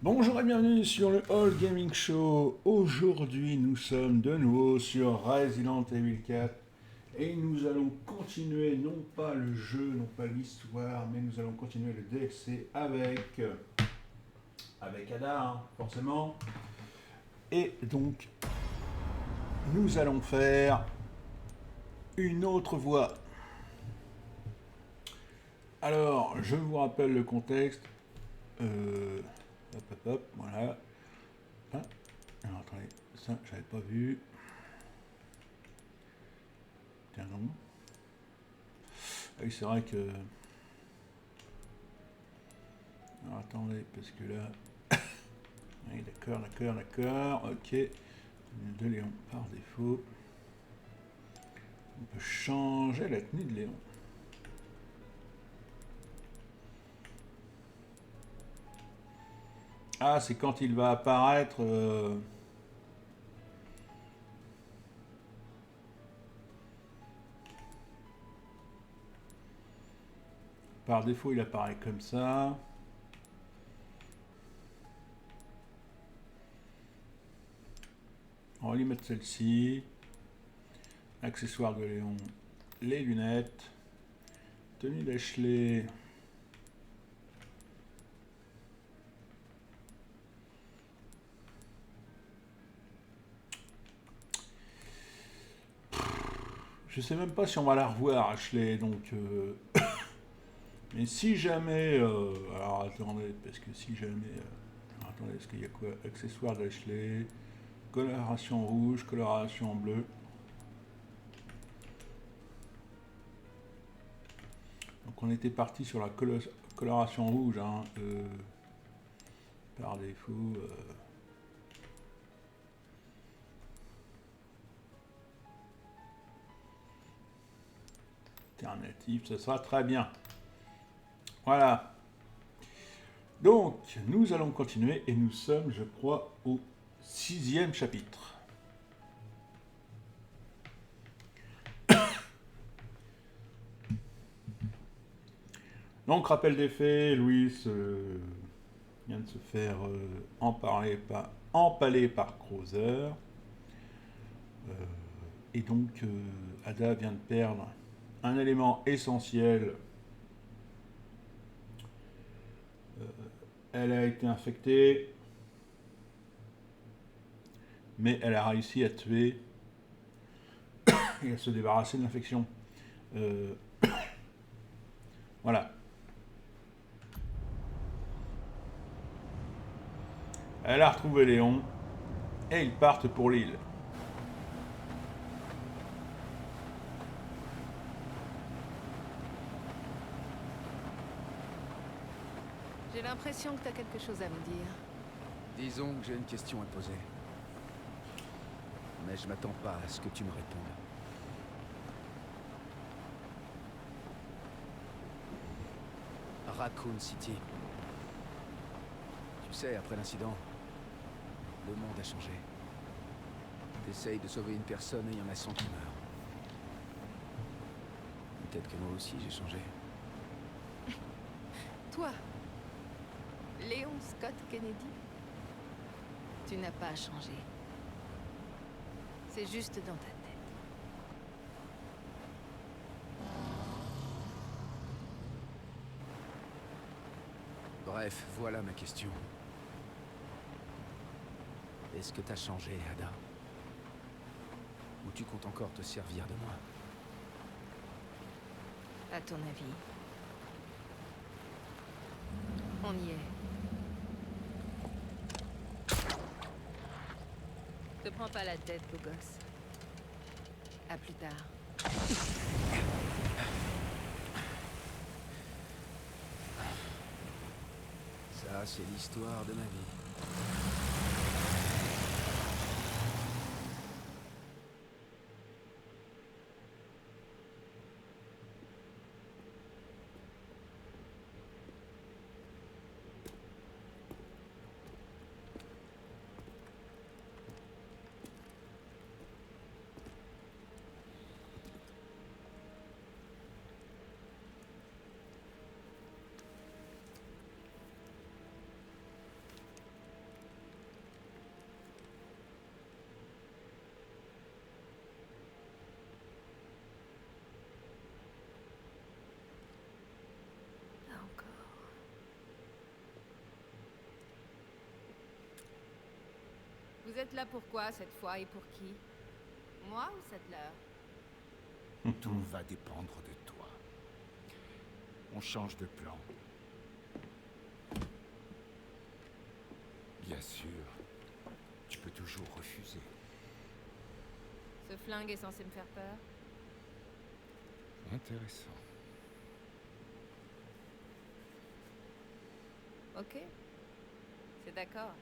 Bonjour et bienvenue sur le All Gaming Show. Aujourd'hui, nous sommes de nouveau sur Resident Evil 4 et nous allons continuer non pas le jeu, non pas l'histoire, mais nous allons continuer le DLC avec Ada, hein, forcément. Et donc, nous allons faire une autre voie. Alors, je vous rappelle le contexte. Hop, hop, hop, voilà. Ah, alors attendez, ça j'avais pas vu. Tiens non. Ah oui, c'est vrai que. Alors attendez, parce que là. Oui, d'accord. Ok. De Léon par défaut. On peut changer la tenue de Léon. Ah, c'est quand il va apparaître. Par défaut, il apparaît comme ça. On va lui mettre celle-ci. Accessoires de Léon. Les lunettes. Tenue d'Ashley. Je sais même pas si on va la revoir, Ashley, donc. Mais si jamais. Alors attendez, parce que si jamais. Alors, attendez, est-ce qu'il y a quoi? Accessoires d'Ashley. Coloration rouge, coloration bleue. Donc on était parti sur la coloration rouge, hein, par défaut. Alternative, ce sera très bien. Voilà. Donc, nous allons continuer et nous sommes, je crois, au 6e chapitre. Donc, rappel des faits, Louis vient de se faire empaler par Krauser. Et donc, Ada vient de perdre un élément essentiel. Elle a été infectée, mais elle a réussi à tuer et à se débarrasser de l'infection. Voilà. Elle a retrouvé Léon et ils partent pour l'île. J'ai l'impression que t'as quelque chose à me dire. Disons que j'ai une question à poser. Mais je m'attends pas à ce que tu me répondes. Raccoon City. Tu sais, après l'incident, le monde a changé. T'essayes de sauver une personne et il y en a 100 qui meurent. Peut-être que moi aussi j'ai changé. Toi, Léon Scott Kennedy, tu n'as pas changé. C'est juste dans ta tête. Bref, voilà ma question. Est-ce que t'as changé, Ada? Ou tu comptes encore te servir de moi? À ton avis? On y est. Te prends pas la tête, beau gosse. À plus tard. Ça, c'est l'histoire de ma vie. Vous êtes là pour quoi cette fois et pour qui? Moi ou Sattler? Tout va dépendre de toi. On change de plan. Bien sûr, tu peux toujours refuser. Ce flingue est censé me faire peur? Intéressant. Ok. C'est d'accord.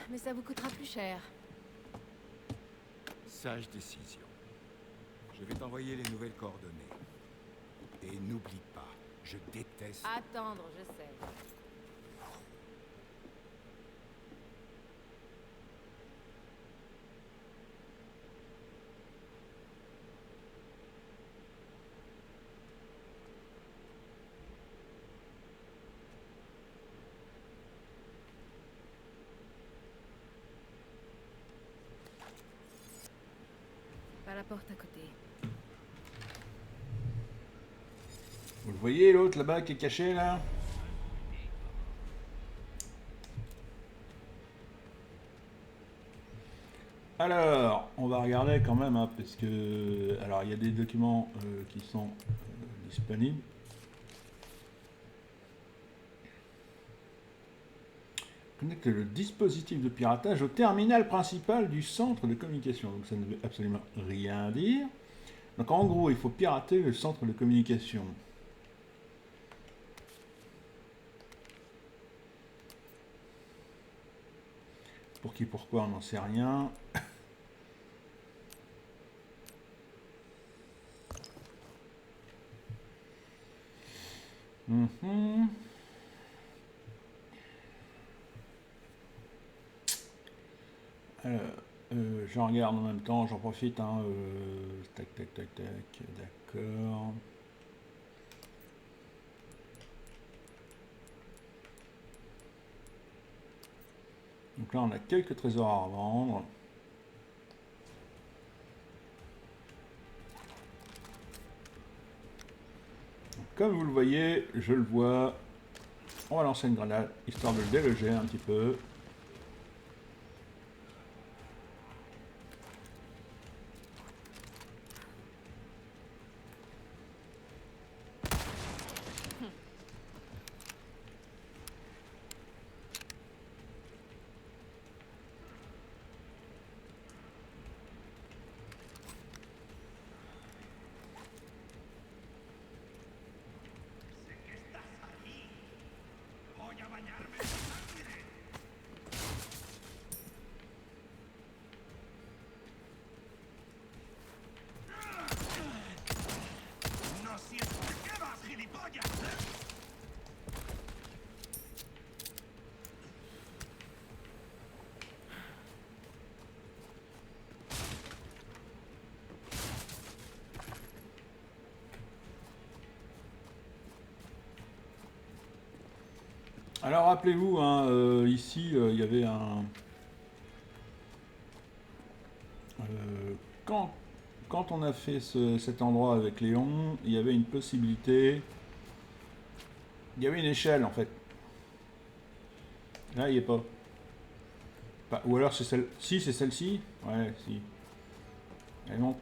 Mais ça vous coûtera plus cher. Sage décision. Je vais t'envoyer les nouvelles coordonnées. Et n'oublie pas, je déteste... Attendre, je sais. Par la porte à côté. Vous le voyez l'autre là-bas qui est caché là? Alors, on va regarder quand même, hein, parce que... Alors, il y a des documents qui sont disponibles. Connecte le dispositif de piratage au terminal principal du centre de communication. Donc, ça ne veut absolument rien dire. Donc, en gros, il faut pirater le centre de communication. Pour qui, pourquoi, on n'en sait rien. Alors, j'en regarde en même temps, j'en profite. Hein, tac, tac, tac, tac, d'accord. Donc là, on a quelques trésors à revendre. Donc, comme vous le voyez, je le vois. On va lancer une grenade, histoire de le déloger un petit peu. Alors rappelez-vous, hein, ici il y avait un... quand on a fait cet endroit avec Léon, il y avait une possibilité... Il y avait une échelle en fait. Là il n'y est pas. Ou alors c'est celle... Si c'est celle-ci. Ouais, si. Elle monte.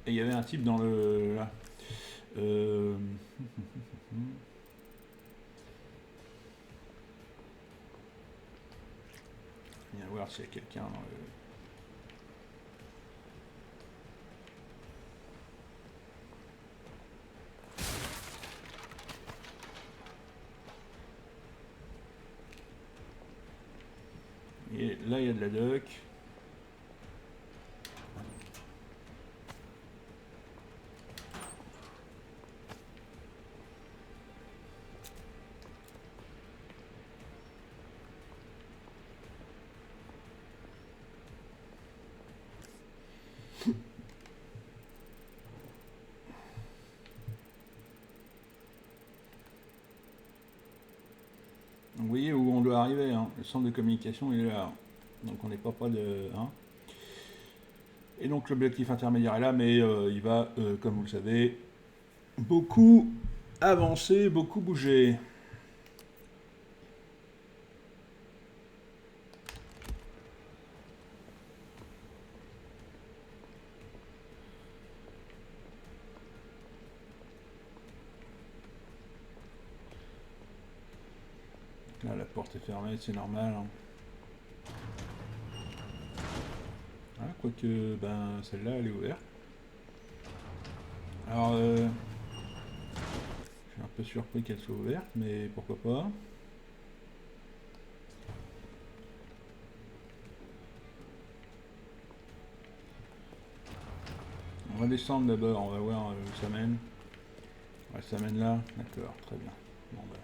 Et il y avait un type dans le... Là. Viens voir s'il y a quelqu'un dans le... Et là il y a de la doc. Vous voyez où on doit arriver, hein. Le centre de communication il est là. Donc on n'est pas près de... Hein. Et donc l'objectif intermédiaire est là, mais il va, comme vous le savez, beaucoup avancé, beaucoup bougé. Là, la porte est fermée, c'est normal. Hein. Ah, quoique, ben, celle-là, elle est ouverte. Alors, je suis un peu surpris qu'elle soit ouverte, mais pourquoi pas. On va descendre d'abord, on va voir où ça mène. Ouais, ça mène là, d'accord, très bien. Bon, bah.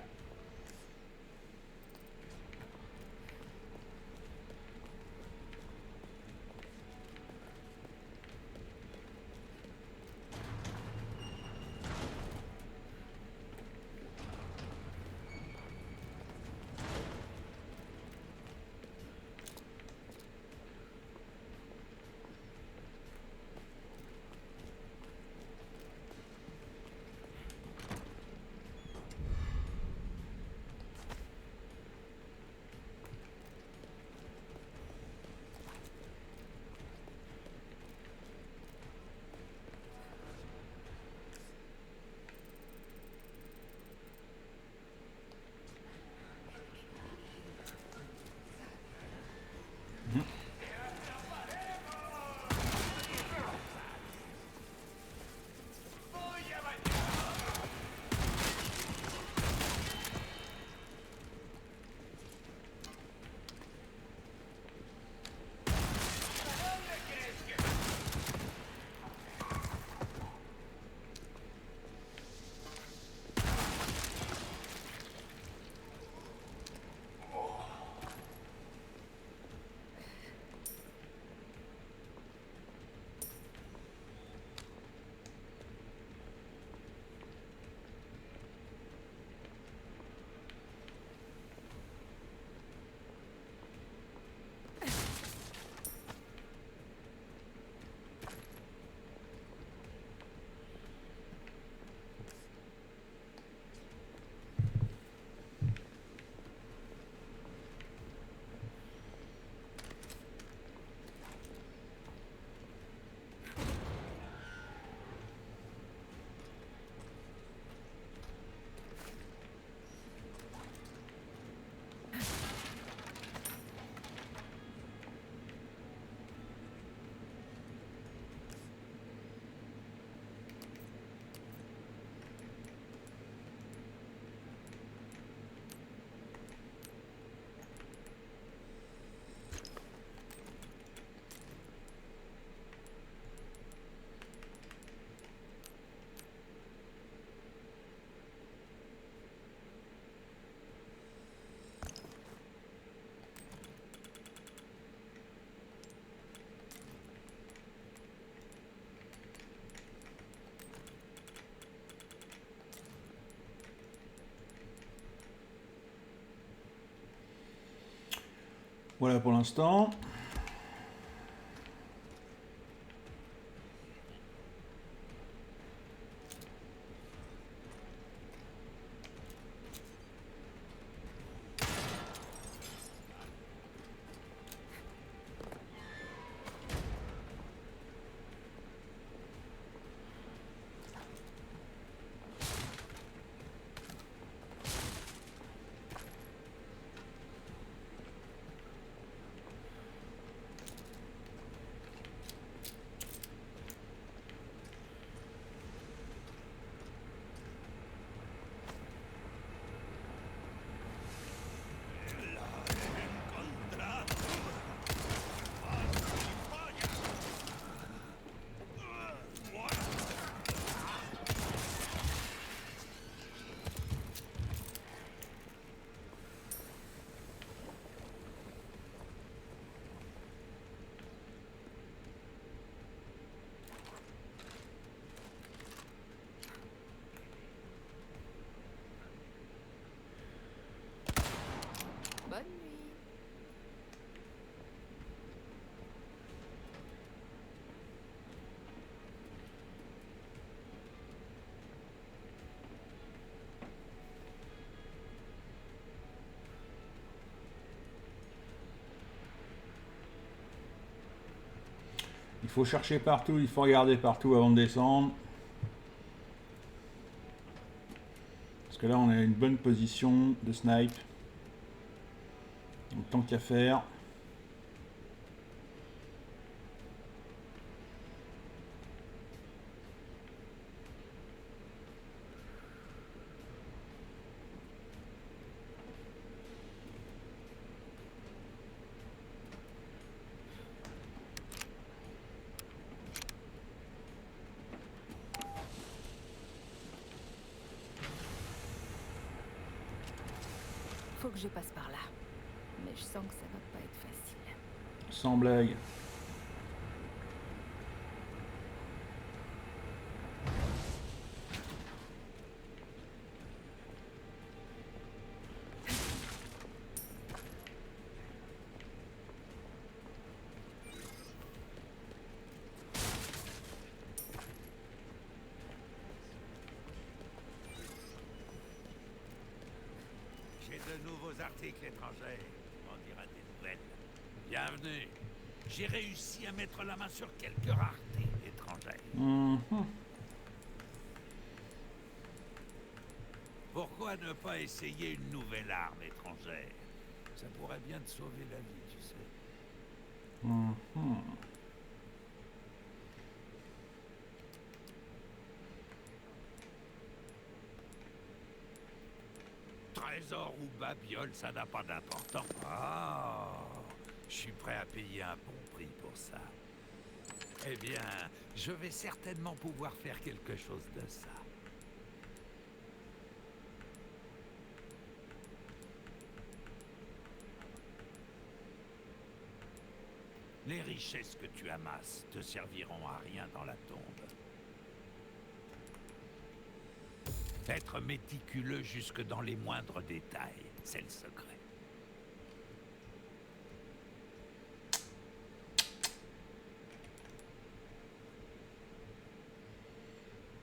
Voilà pour l'instant. faut chercher partout, il faut regarder partout avant de descendre. Parce que là, on a une bonne position de snipe. Donc, tant qu'à faire. Faut que je passe par là. Mais je sens que ça va pas être facile. Sans blague. J'ai de nouveaux articles étrangers. On dira des nouvelles. Bienvenue. J'ai réussi à mettre la main sur quelques raretés étrangères. Mhm. Pourquoi ne pas essayer une nouvelle arme étrangère? Ça pourrait bien te sauver la vie, tu sais. Mhm. Trésor ou babiole, ça n'a pas d'importance. Ah, je suis prêt à payer un bon prix pour ça. Eh bien, je vais certainement pouvoir faire quelque chose de ça. Les richesses que tu amasses te serviront à rien dans la tombe. Être méticuleux jusque dans les moindres détails, c'est le secret.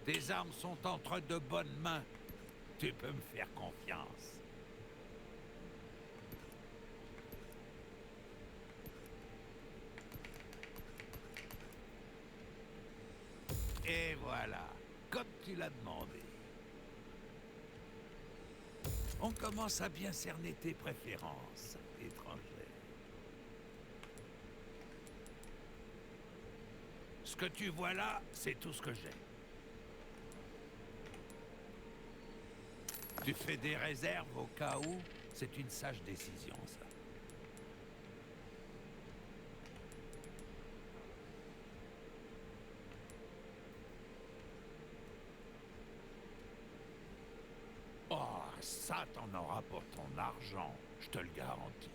Tes armes sont entre de bonnes mains. Tu peux me faire confiance. Et voilà, comme tu l'as demandé. On commence à bien cerner tes préférences étrangères. Ce que tu vois là, c'est tout ce que j'ai. Tu fais des réserves au cas où, c'est une sage décision, ça. Oh, ça, t'en auras pour ton argent, je te le garantis.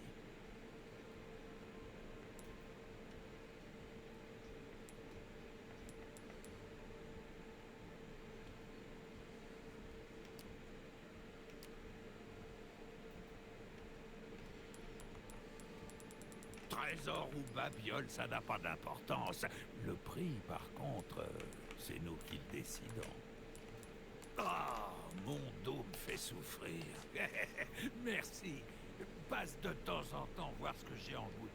Trésor ou babiole, ça n'a pas d'importance. Le prix, par contre, c'est nous qui le décidons. Ah, mon dos me fait souffrir. Merci. Passe de temps en temps voir ce que j'ai en boutique.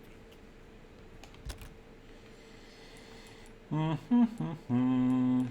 Mhm.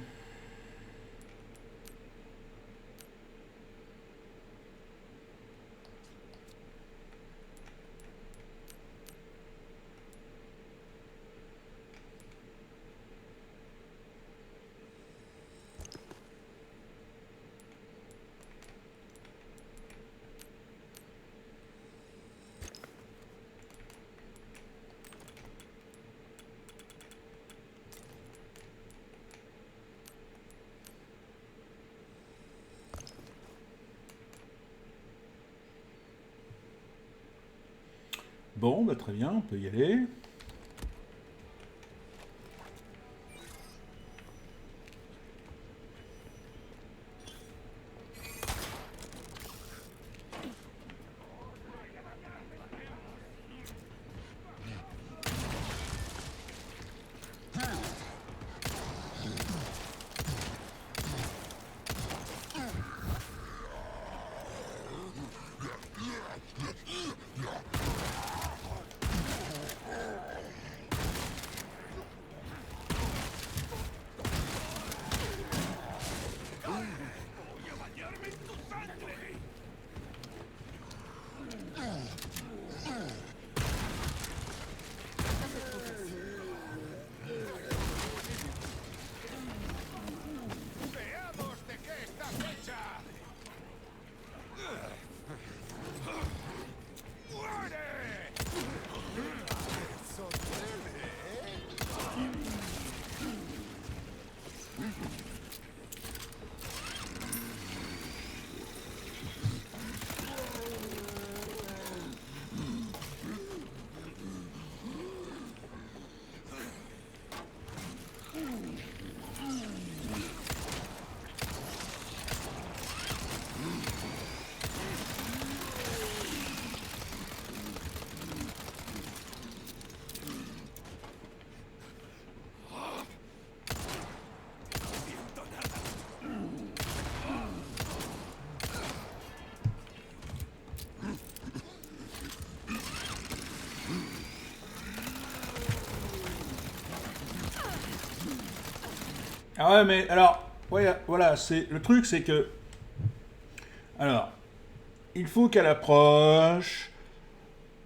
Bon, bah très bien, on peut y aller. Ah ouais, mais alors, ouais, voilà, c'est le truc, c'est que, alors, il faut qu'elle approche,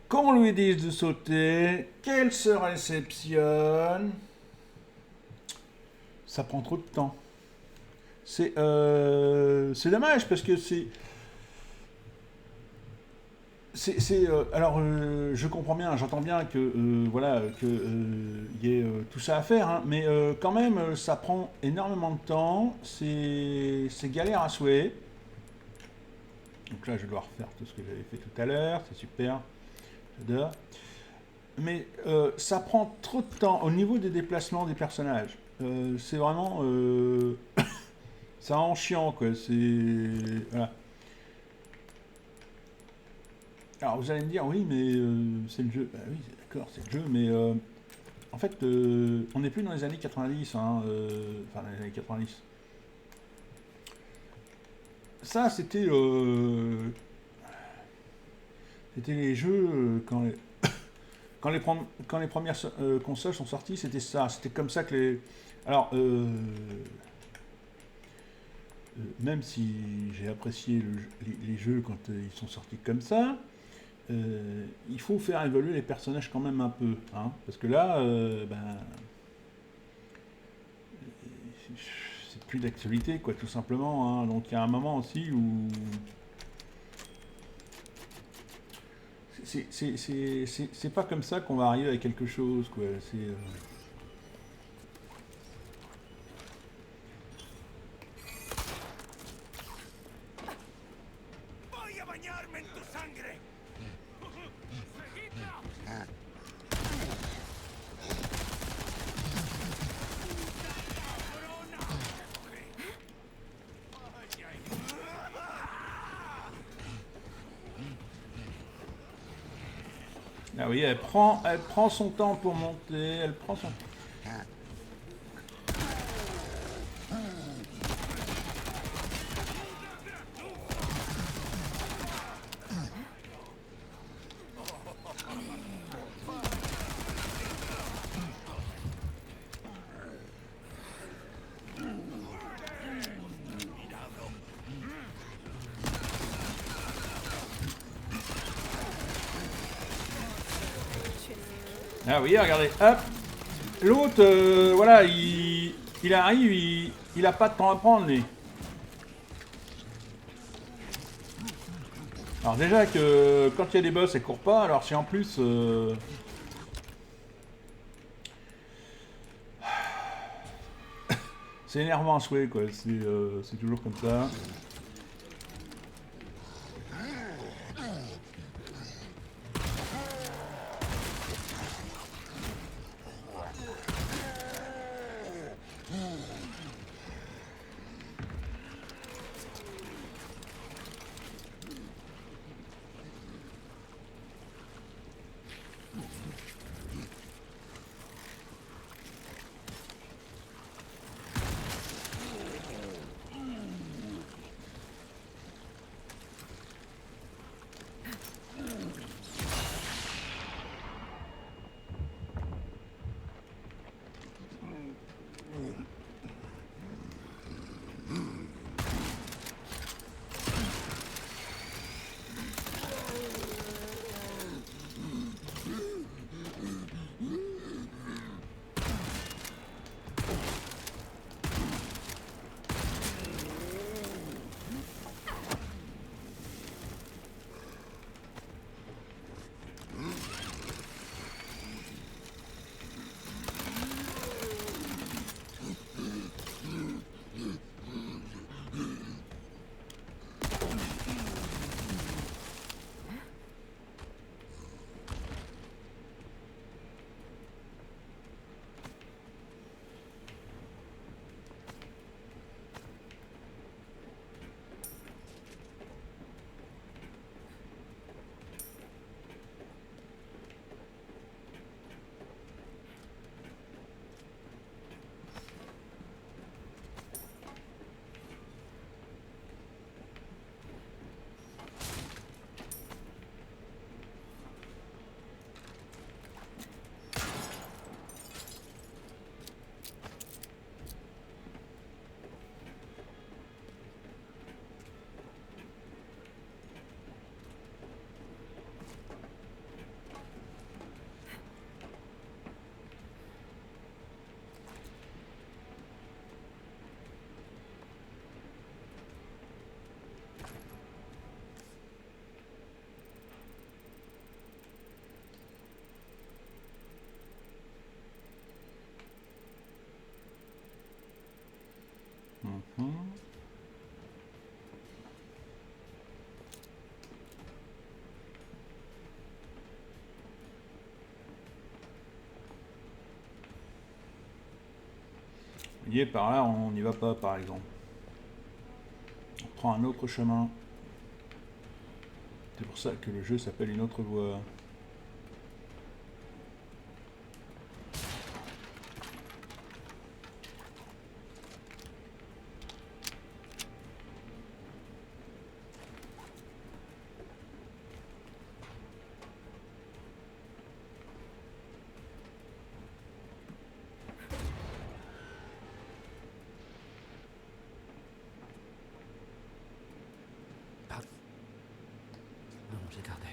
qu'on lui dise de sauter, qu'elle se réceptionne. Ça prend trop de temps. C'est dommage parce que alors, je comprends bien, j'entends bien que voilà que y ait tout ça à faire, hein, mais quand même, ça prend énormément de temps. C'est galère à souhait. Donc là, je dois refaire tout ce que j'avais fait tout à l'heure. C'est super, j'adore. Mais ça prend trop de temps au niveau des déplacements des personnages. C'est vraiment ça rend chiant, quoi. C'est voilà. Alors vous allez me dire, oui, mais c'est le jeu. Bah oui, d'accord, c'est le jeu, mais en fait, on n'est plus dans les années 90, hein, enfin dans les années 90. Ça, c'était les jeux quand les premières consoles sont sorties, c'était ça. C'était comme ça que les. Alors, même si j'ai apprécié les jeux quand ils sont sortis comme ça. Il faut faire évoluer les personnages quand même un peu, hein, parce que là, c'est plus d'actualité, quoi, tout simplement. Hein. Donc il y a un moment aussi où c'est pas comme ça qu'on va arriver à quelque chose, quoi. C'est Voy a bañarme en tu sangre. ah oui, elle prend son temps pour monter, elle prend son. Ah oui, regardez, hop. L'autre, voilà, il arrive, il a pas de temps à prendre, lui. Alors déjà que quand il y a des boss, elle court pas, alors si en plus... c'est énervant à souhait, quoi, c'est toujours comme ça. voyez, par là, on n'y va pas, par exemple. On prend un autre chemin. C'est pour ça que le jeu s'appelle Une autre voie. Pardon. Non, j'ai gardé.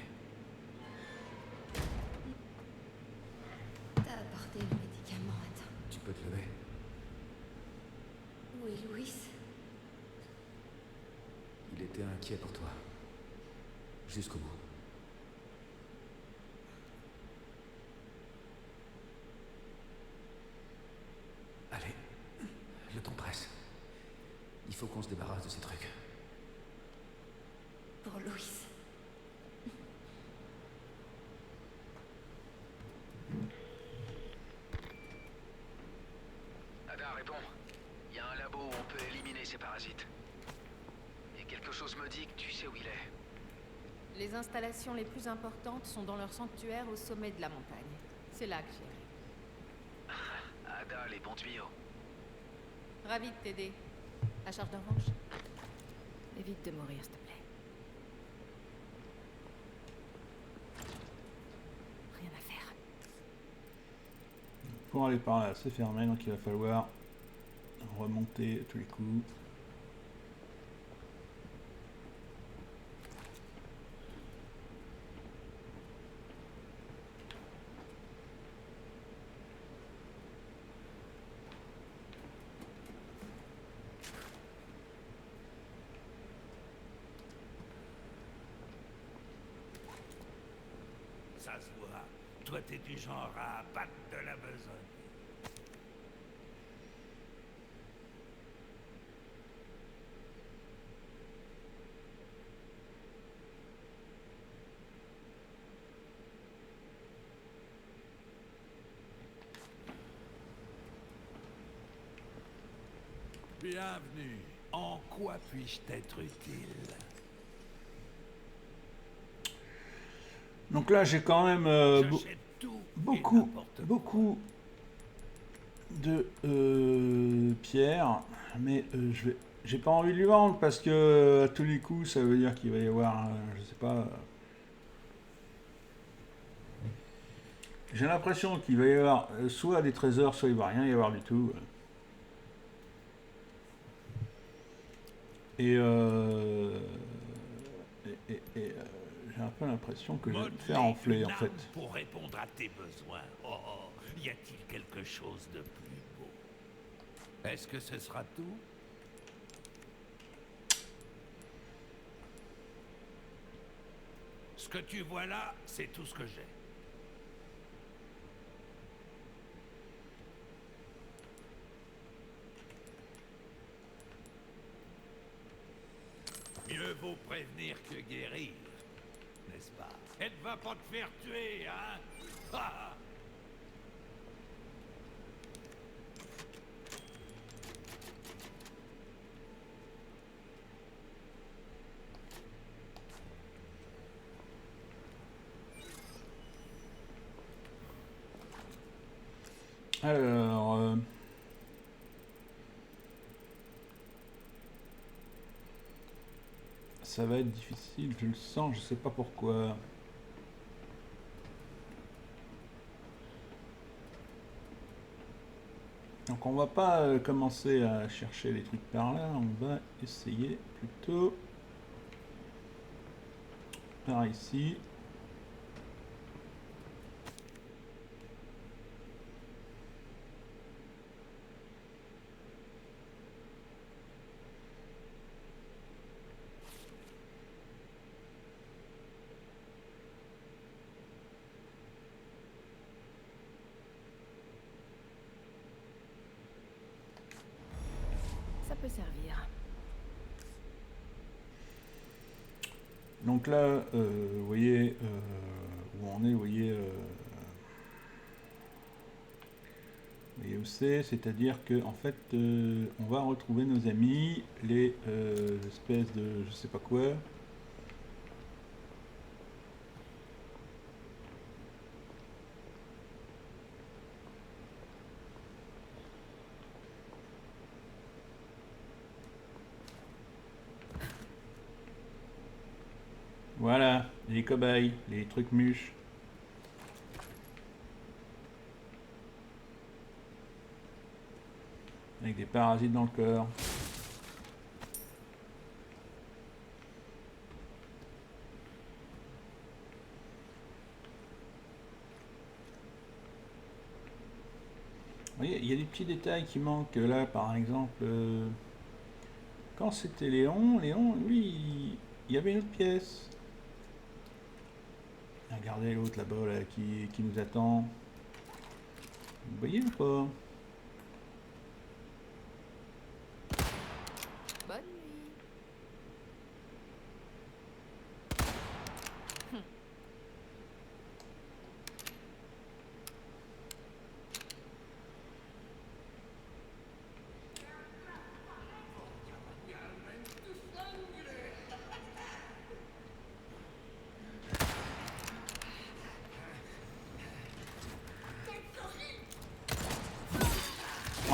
T'as apporté le médicament, attends. Tu peux te lever. Oui, Louis. Il était inquiet pour toi. Jusqu'au bout. Allez, le temps presse. Il faut qu'on se débarrasse de ces trucs. Pour Louis. Ada, réponds. Il y a un labo où on peut éliminer ces parasites. Et quelque chose me dit que tu sais où il est. Les installations les plus importantes sont dans leur sanctuaire au sommet de la montagne. C'est là que j'irai. Ada, les bons tuyaux. Ravi de t'aider. À charge de revanche. Évite de mourir, s'il te plaît. Rien à faire. Pour aller par là, c'est fermé, donc il va falloir remonter à tous les coups. Ça se voit. Toi, t'es du genre à battre de la besogne. Bienvenue. En quoi puis-je t'être utile? Donc là, j'ai quand même J'achète tout et beaucoup n'importe quoi. de pierres, mais j'ai pas envie de lui vendre parce que à tous les coups, ça veut dire qu'il va y avoir, je sais pas. J'ai l'impression qu'il va y avoir soit des trésors, soit il va rien y avoir du tout. Et j'ai un peu l'impression que je vais me faire enfler en fait. Pour répondre à tes besoins. Oh, y a-t-il quelque chose de plus beau? Est-ce que ce sera tout? Ce que tu vois là, c'est tout ce que j'ai. Mieux vaut prévenir que guérir, n'est-ce pas? Elle ne va pas te faire tuer, hein? Ah. Alors, ça va être difficile, je le sens, je sais pas pourquoi. Donc on va pas commencer à chercher les trucs par là, on va essayer plutôt par ici. Ça peut servir. Donc là, vous voyez où on est, vous voyez Et où c'est-à-dire que en fait, on va retrouver nos amis, les espèces de je sais pas quoi. Voilà, les cobayes, les trucs mûches. Avec des parasites dans le corps. Vous voyez, il y a des petits détails qui manquent là, par exemple. Quand c'était Léon, lui, il y avait une autre pièce. Regardez l'autre là-bas là, qui nous attend. Vous voyez ou pas? Bonne nuit.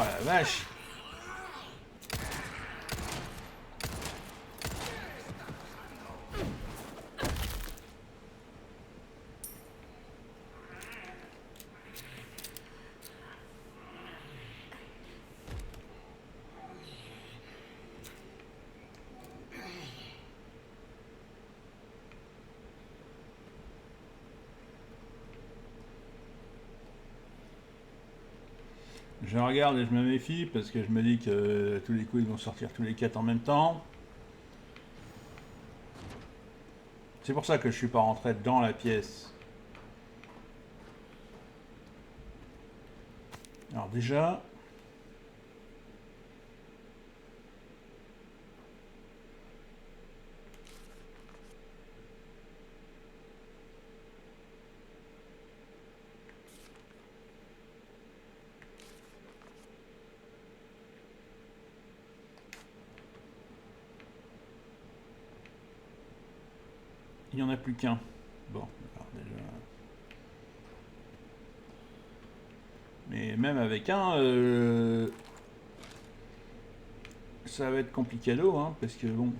Oh la vache! Je regarde et je me méfie parce que je me dis que tous les coups ils vont sortir tous les 4 en même temps. C'est pour ça que je suis pas rentré dans la pièce. Alors déjà... Il n'y en a plus qu'un. Bon, alors déjà... Mais même avec un, ça va être complicado, hein, parce que bon...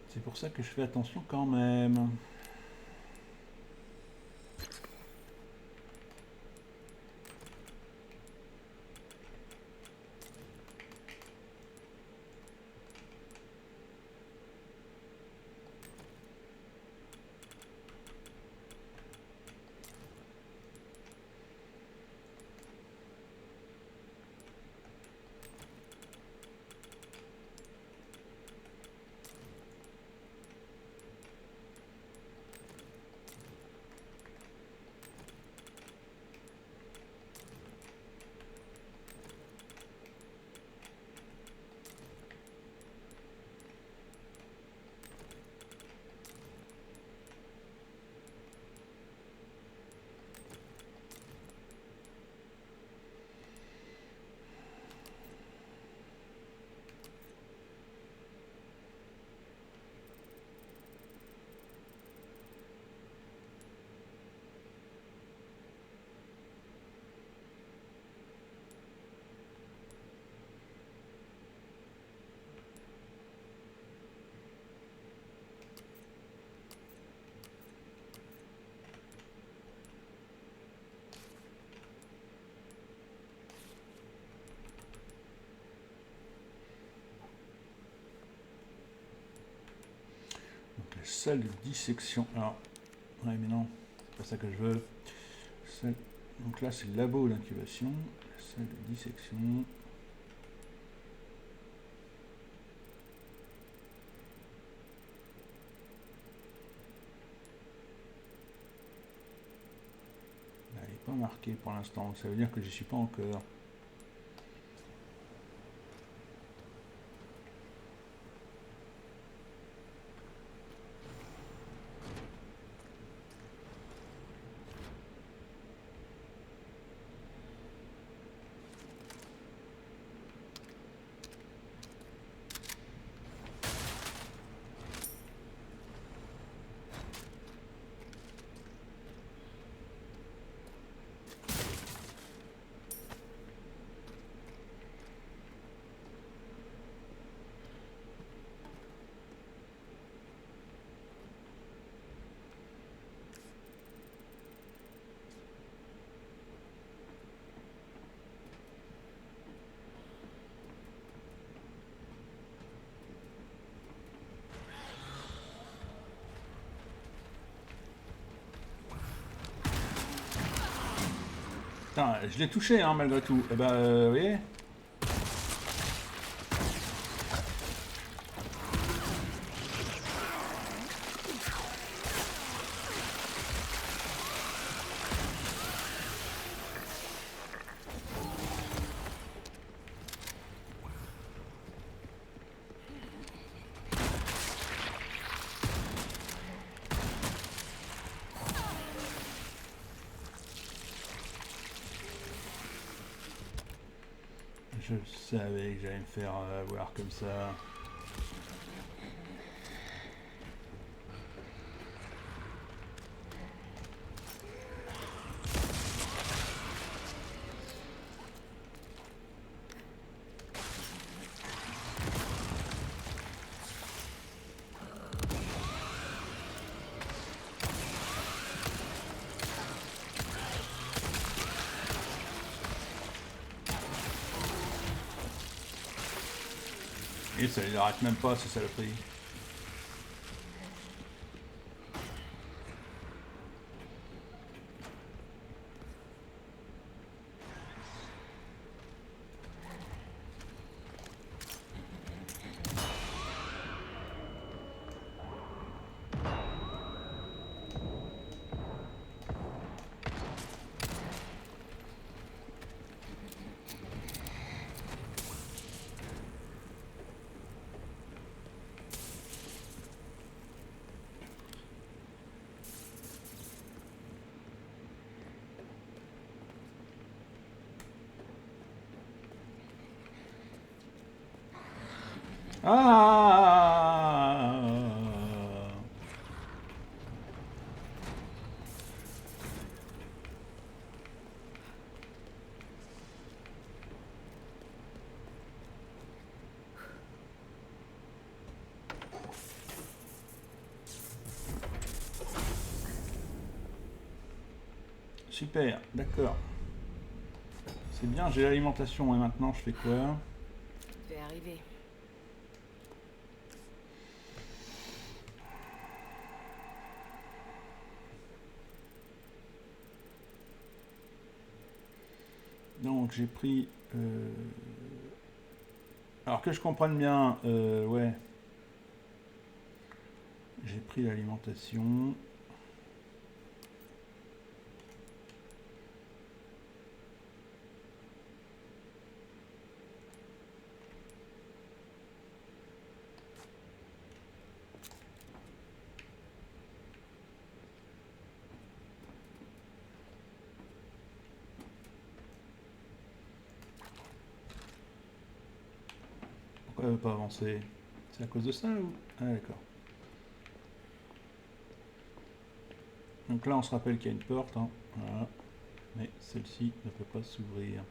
C'est pour ça que je fais attention quand même. Salle de dissection. Alors, ouais, mais non, c'est pas ça que je veux. Donc là, c'est le labo d'incubation. Salle de dissection. Elle n'est pas marquée pour l'instant, ça veut dire que je suis pas encore. Putain, je l'ai touché, hein, malgré tout. Eh ben, vous voyez. Je savais que j'allais me faire avoir comme ça. Et ça les arrête même pas, ces saloperies. Ah! Super, d'accord. C'est bien, j'ai l'alimentation et maintenant je fais quoi? Je vais arriver. Donc j'ai pris... Alors que je comprenne bien, ouais. J'ai pris l'alimentation. Pourquoi elle veut pas avancer? C'est à cause de ça ou... Ah d'accord. Donc là on se rappelle qu'il y a une porte, hein. Voilà. Mais celle-ci ne peut pas s'ouvrir.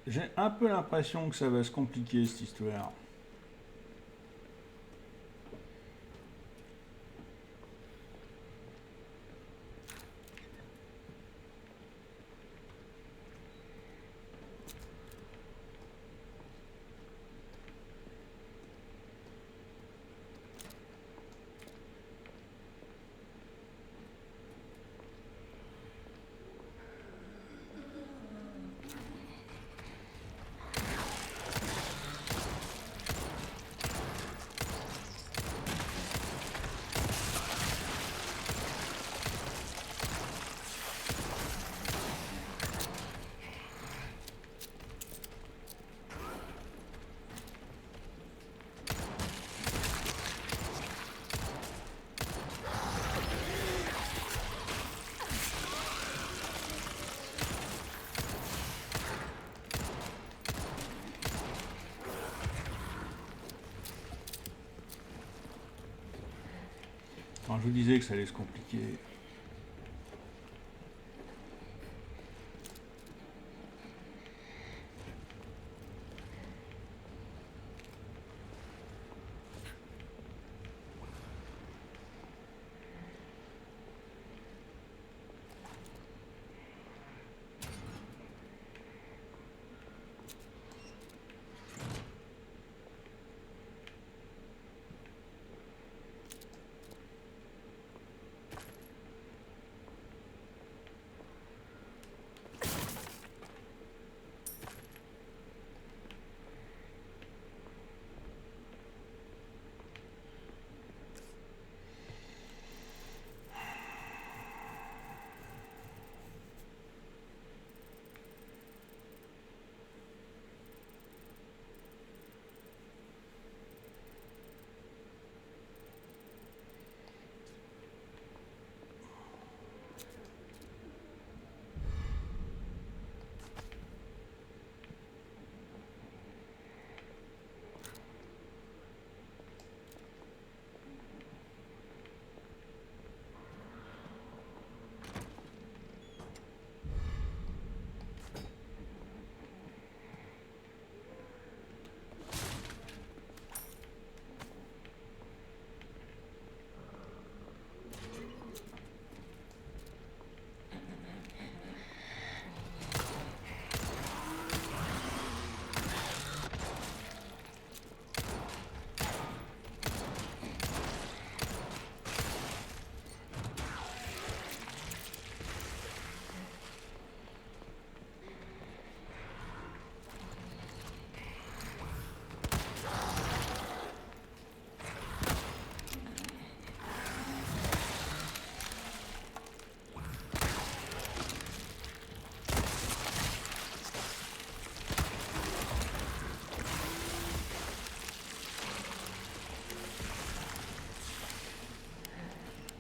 J'ai un peu l'impression que ça va se compliquer cette histoire. Enfin, je vous disais que ça allait se compliquer.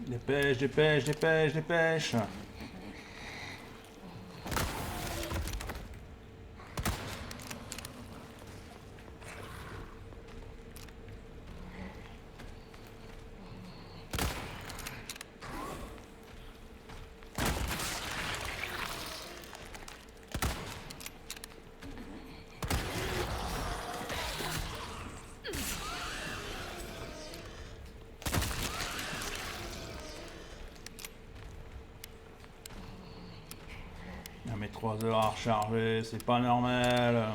Dépêche, dépêche, dépêche, dépêche. Ah, mais 3 heures à recharger, c'est pas normal.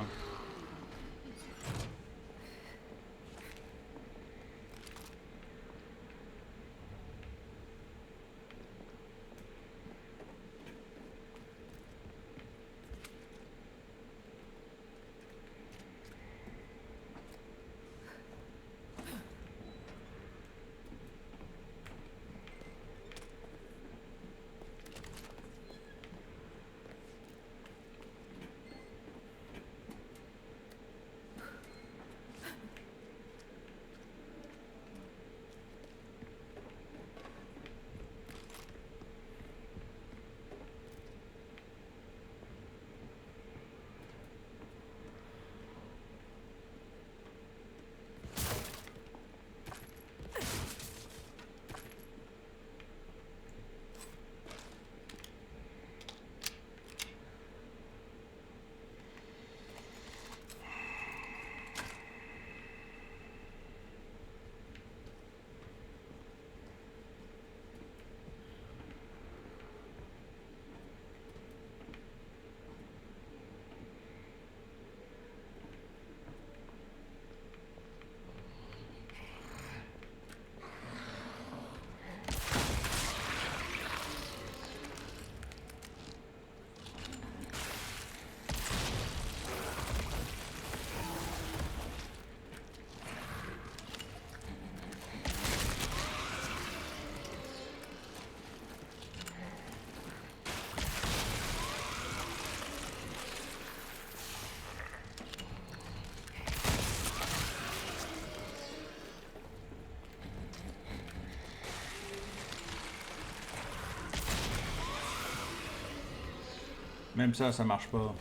Même ça marche pas.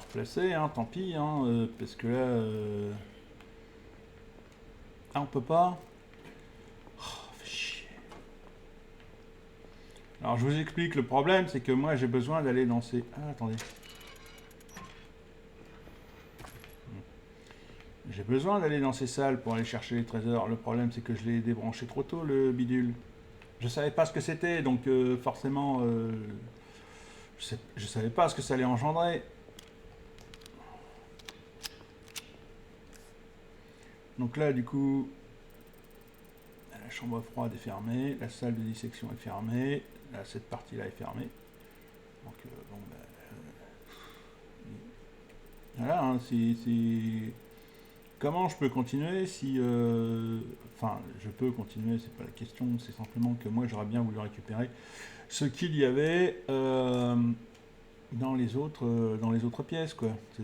replacer, hein, tant pis, hein, parce que là... Ah, on peut pas. Oh, fait chier. Alors, je vous explique, le problème, c'est que moi, j'ai besoin d'aller dans ces... Ah, attendez. J'ai besoin d'aller dans ces salles pour aller chercher les trésors. Le problème, c'est que je l'ai débranché trop tôt, le bidule. Je savais pas ce que c'était, donc forcément... je savais pas ce que ça allait engendrer. Donc là, du coup... La chambre froide est fermée. La salle de dissection est fermée. Là, cette partie-là est fermée. Donc, bon, voilà, hein, Comment je peux continuer si... Enfin, je peux continuer, c'est pas la question, c'est simplement que moi j'aurais bien voulu récupérer ce qu'il y avait dans les autres pièces, quoi. C'est...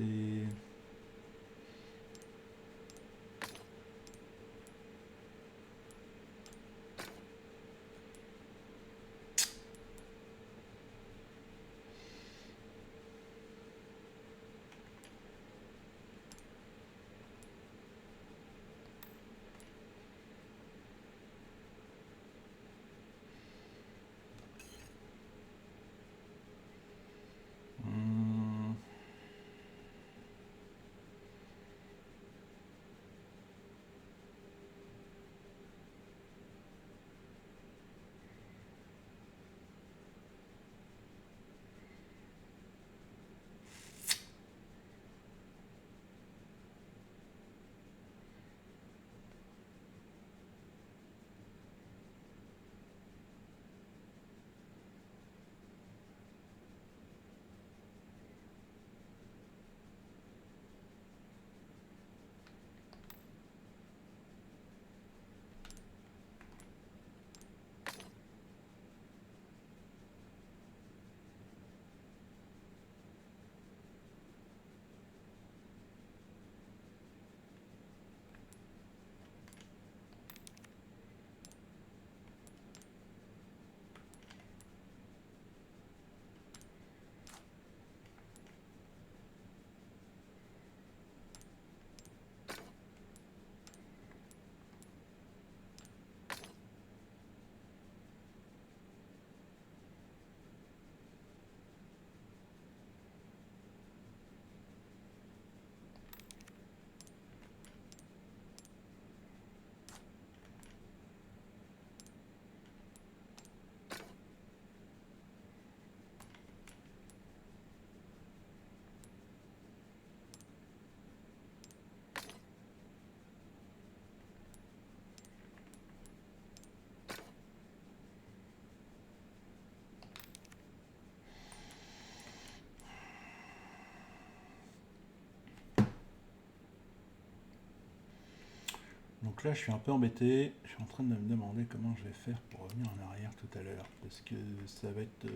Donc là, je suis un peu embêté. Je suis en train de me demander comment je vais faire pour revenir en arrière tout à l'heure, parce que ça va être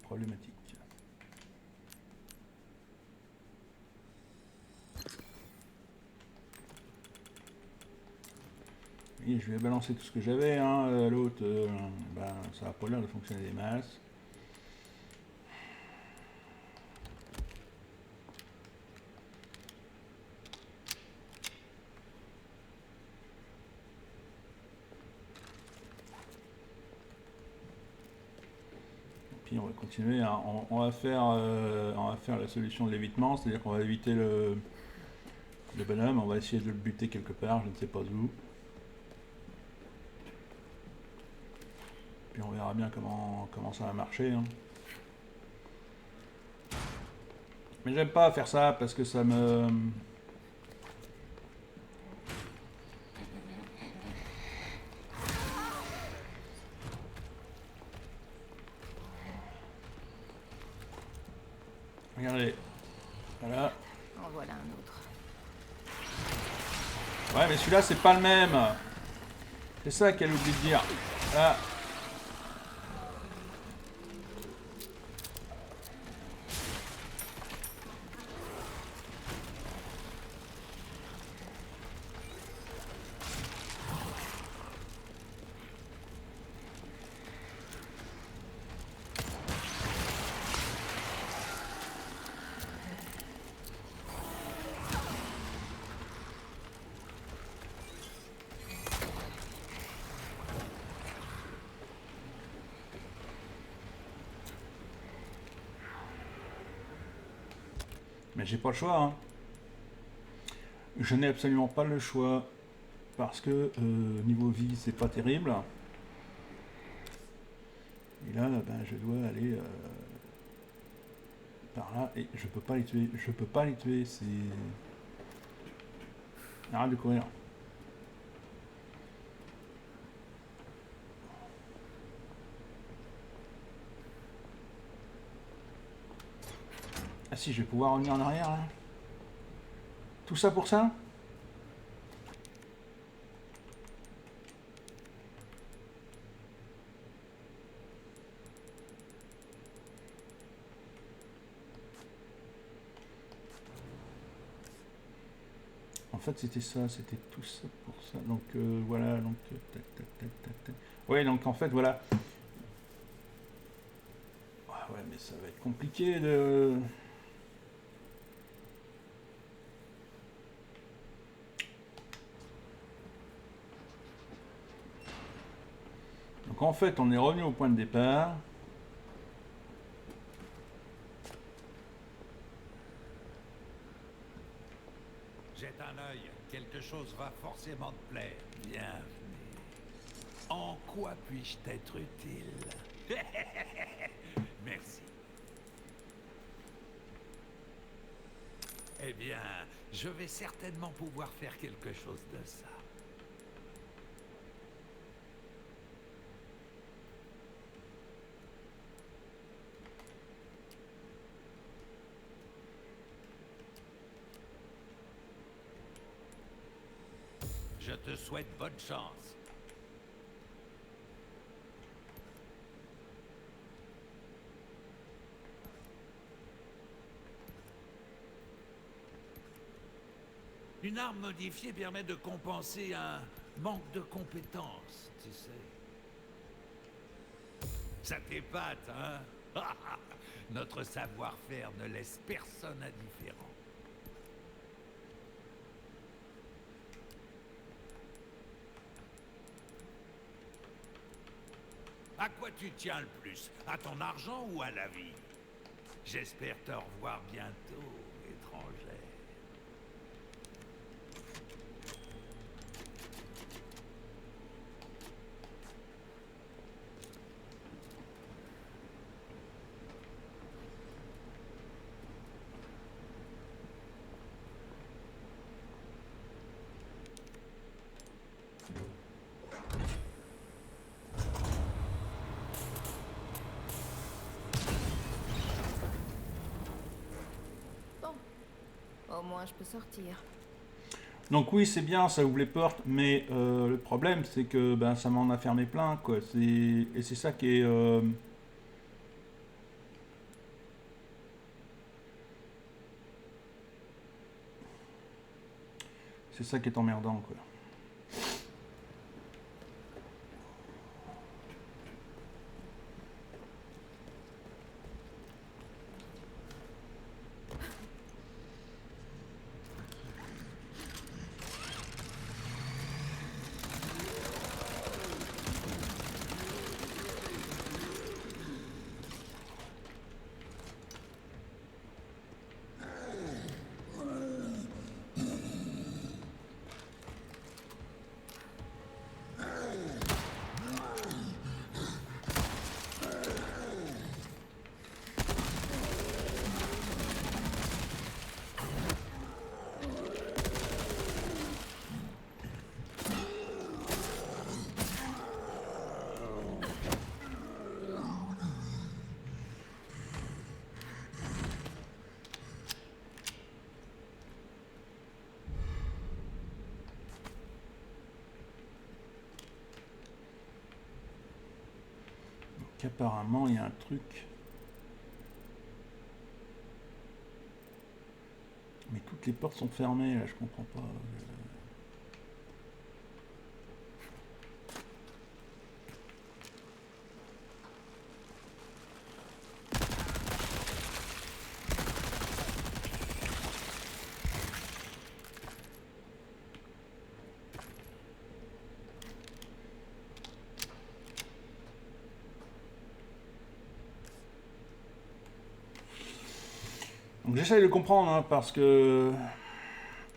problématique. Et je vais balancer tout ce que j'avais, hein, à l'autre, ben, ça n'a pas l'air de fonctionner des masses. Puis on va continuer, hein. On va faire la solution de l'évitement, c'est-à-dire qu'on va éviter le bonhomme, on va essayer de le buter quelque part, je ne sais pas où. Puis on verra bien comment ça va marcher, hein. Mais j'aime pas faire ça parce que ça me... Regardez. Voilà. En voilà un autre. Ouais, mais celui-là, c'est pas le même. C'est ça qu'elle oublie de dire. Là. Mais j'ai pas le choix. Hein. Je n'ai absolument pas le choix. Parce que niveau vie, c'est pas terrible. Et là, ben, je dois aller par là. Et je peux pas les tuer. Je peux pas les tuer. C'est... Arrête de courir. Ah si, je vais pouvoir revenir en arrière là. Tout ça pour ça? En fait, c'était ça, c'était tout ça pour ça. Donc voilà, donc tac, tac, tac, tac, tac. Ouais, donc en fait, voilà. Ah ouais, mais ça va être compliqué de... Donc en fait, on est revenu au point de départ. Jette un œil, quelque chose va forcément te plaire. Bienvenue. En quoi puis-je t'être utile? Merci. Eh bien, je vais certainement pouvoir faire quelque chose de ça. Je te souhaite bonne chance. Une arme modifiée permet de compenser un manque de compétences, tu sais. Ça t'épate, hein? Notre savoir-faire ne laisse personne indifférent. À quoi tu tiens le plus? À ton argent ou à la vie? J'espère te revoir bientôt, étrangère. Au moins, je peux sortir. Donc oui, c'est bien, ça ouvre les portes, mais le problème, c'est que ben, ça m'en a fermé plein, quoi. Et c'est ça qui est... C'est ça qui est emmerdant, quoi. Apparemment, il y a un truc. Mais toutes les portes sont fermées, là, je comprends pas. Donc j'essaye de comprendre, hein, parce que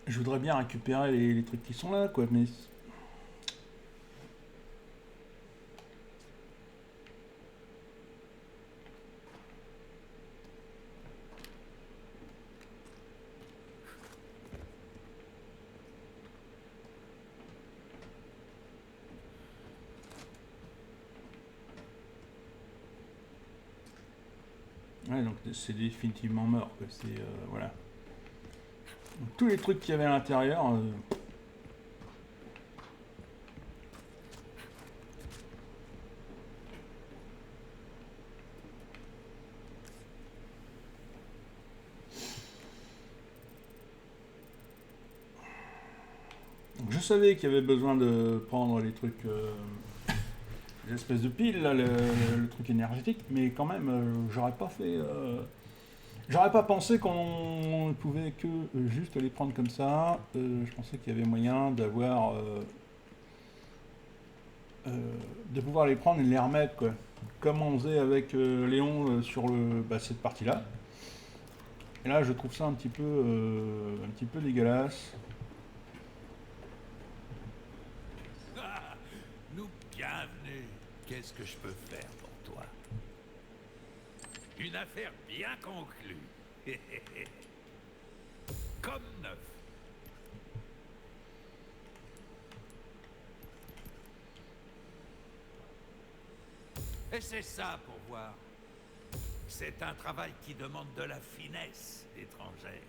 je voudrais bien récupérer les trucs qui sont là, quoi, mais... Ouais, donc c'est définitivement mort, quoi. C'est... voilà. Donc, tous les trucs qu'il y avait à l'intérieur... Donc, je savais qu'il y avait besoin de prendre les trucs... les espèces de piles, là, le truc énergétique, mais quand même, j'aurais pas fait... J'aurais pas pensé qu'on ne pouvait que juste les prendre comme ça. Je pensais qu'il y avait moyen d'avoir... de pouvoir les prendre et les remettre, quoi. Comme on faisait avec Léon sur cette partie-là. Et là, je trouve ça un petit peu dégueulasse. Ah, nous bienvenue. Qu'est-ce que je peux faire pour toi? Une affaire bien conclue. Comme neuf. Et c'est ça pour voir. C'est un travail qui demande de la finesse étrangère.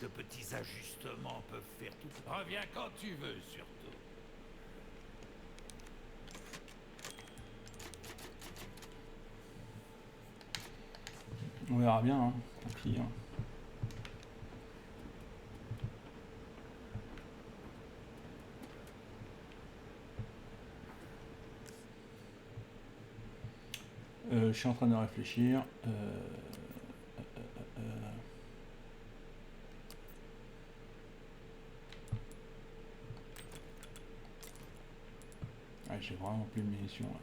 De petits ajustements peuvent faire tout. Reviens quand tu veux, surtout. On verra bien, hein. Tant pis, hein. Je suis en train de réfléchir. Ouais, j'ai vraiment plus de munitions là.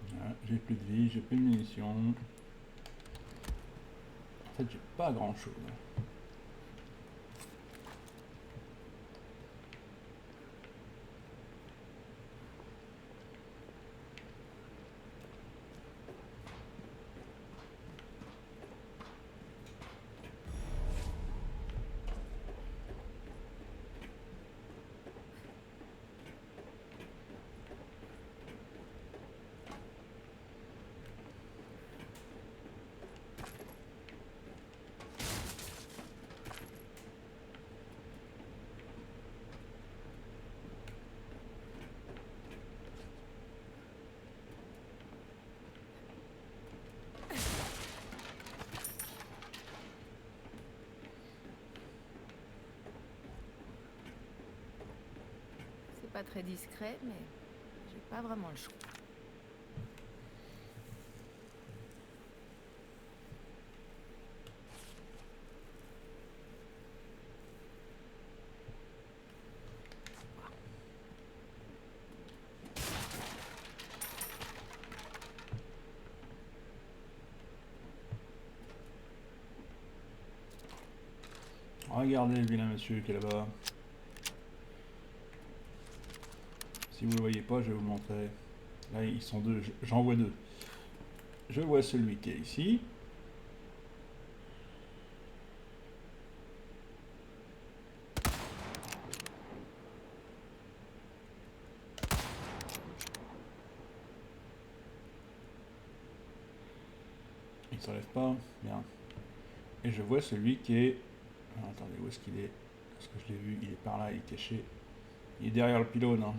Voilà, j'ai plus de vie, j'ai plus de munitions. En fait, j'ai pas grand chose. C'est pas très discret, mais j'ai pas vraiment le choix. Regardez le vilain monsieur qui est là-bas. Si vous ne le voyez pas, je vais vous montrer. Là, ils sont deux. J'en vois deux. Je vois celui qui est ici. Il ne s'enlève pas. Bien. Et je vois celui qui est... Ah, attendez, où est-ce qu'il est? Parce que je l'ai vu, il est par là, il est caché. Il est derrière le pylône. Hein.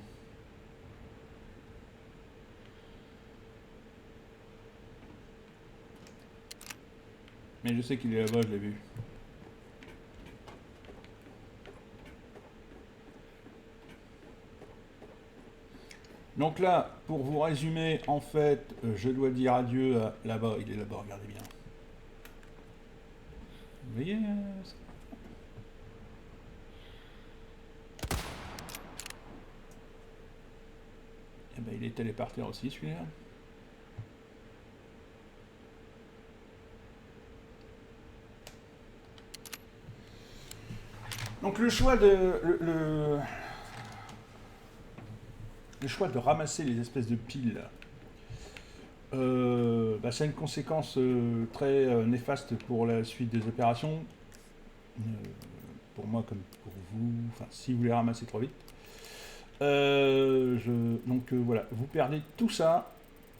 Mais je sais qu'il est là-bas, je l'ai vu. Donc là, pour vous résumer, en fait, je dois dire adieu à... Là-bas, il est là-bas, regardez bien. Vous voyez Eh ben, il est allé par terre aussi, celui-là. Donc le choix de... Le choix de ramasser les espèces de piles, bah, ça a une conséquence très néfaste pour la suite des opérations. Pour moi comme pour vous, enfin si vous les ramassez trop vite. Donc voilà, vous perdez tout ça.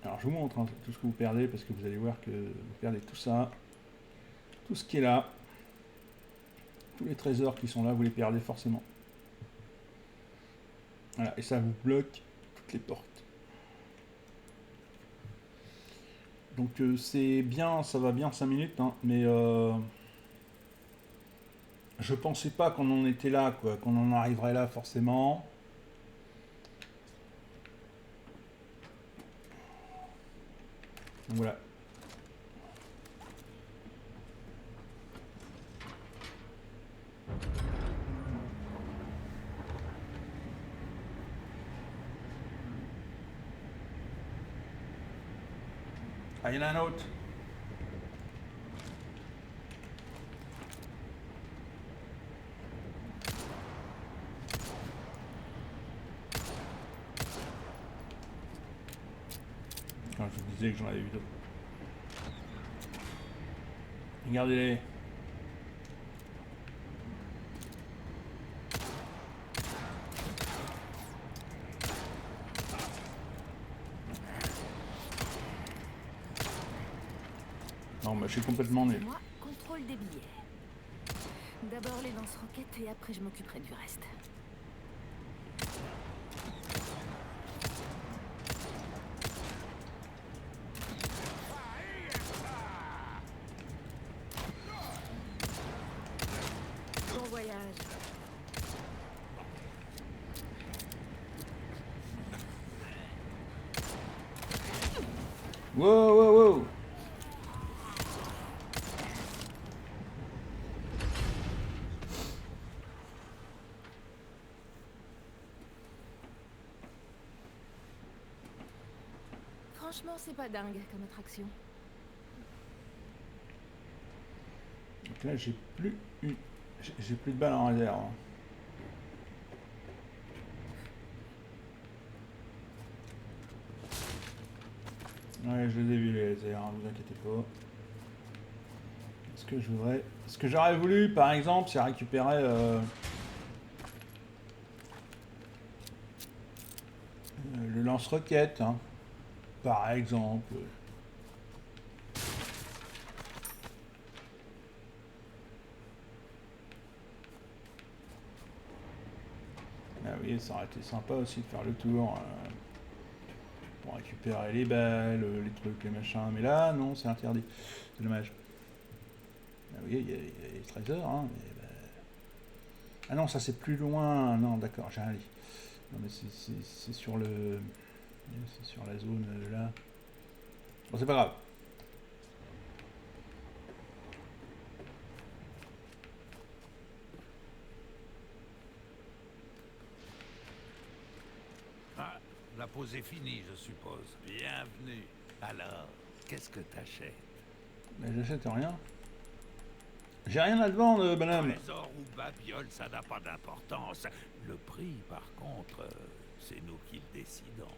Alors je vous montre hein, tout ce que vous perdez parce que vous allez voir que vous perdez tout ça. Tout ce qui est là. Tous les trésors qui sont là, vous les perdez forcément. Voilà, et ça vous bloque toutes les portes. Donc c'est bien, ça va bien 5 minutes, hein, mais je pensais pas qu'on en était là, quoi, qu'on en arriverait là forcément. Donc voilà. Ah, il y en a un autre. Quand je vous disais que j'en avais vu d'autres. Regardez-les. Non, bah, je suis complètement nul. Moi, contrôle des billets. D'abord les lance-roquettes et après je m'occuperai du reste. Bon voyage. Wow, wow, wow. Franchement, c'est pas dingue comme attraction. Donc là, j'ai plus de balles en réserve. Hein. Ouais, je les ai vus les lasers, hein, vous inquiétez pas. Ce que j'aurais voulu, par exemple, c'est récupérer le lance-roquette, hein, par exemple. Ah oui, ça aurait été sympa aussi de faire le tour pour récupérer les balles, les trucs, les machins. Mais là, non, c'est interdit. C'est dommage. Ah oui, il y a les trésors, hein. Mais, bah... Ah non, ça c'est plus loin. Non, d'accord, j'ai rien dit. Non, mais c'est sur le... C'est sur la zone là. Bon, c'est pas grave. Ah, la pause est finie, je suppose. Bienvenue. Alors, qu'est-ce que t'achètes? Mais j'achète rien. J'ai rien à te vendre, madame. Trésor ou babiole, ça n'a pas d'importance. Le prix, par contre, c'est nous qui le décidons.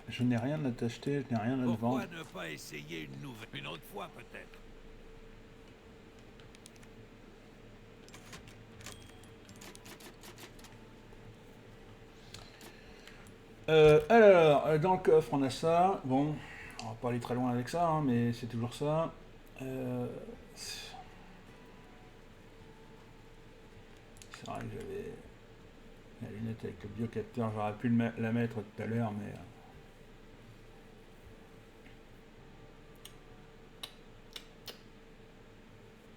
Je n'ai rien à t'acheter, je n'ai rien à te vendre. Pourquoi ne pas essayer une autre fois, peut-être? Alors, dans le coffre, on a ça. Bon, on va pas aller très loin avec ça, hein, mais c'est toujours ça. C'est vrai que j'avais la lunette avec le biocapteur, j'aurais pu la mettre tout à l'heure, mais...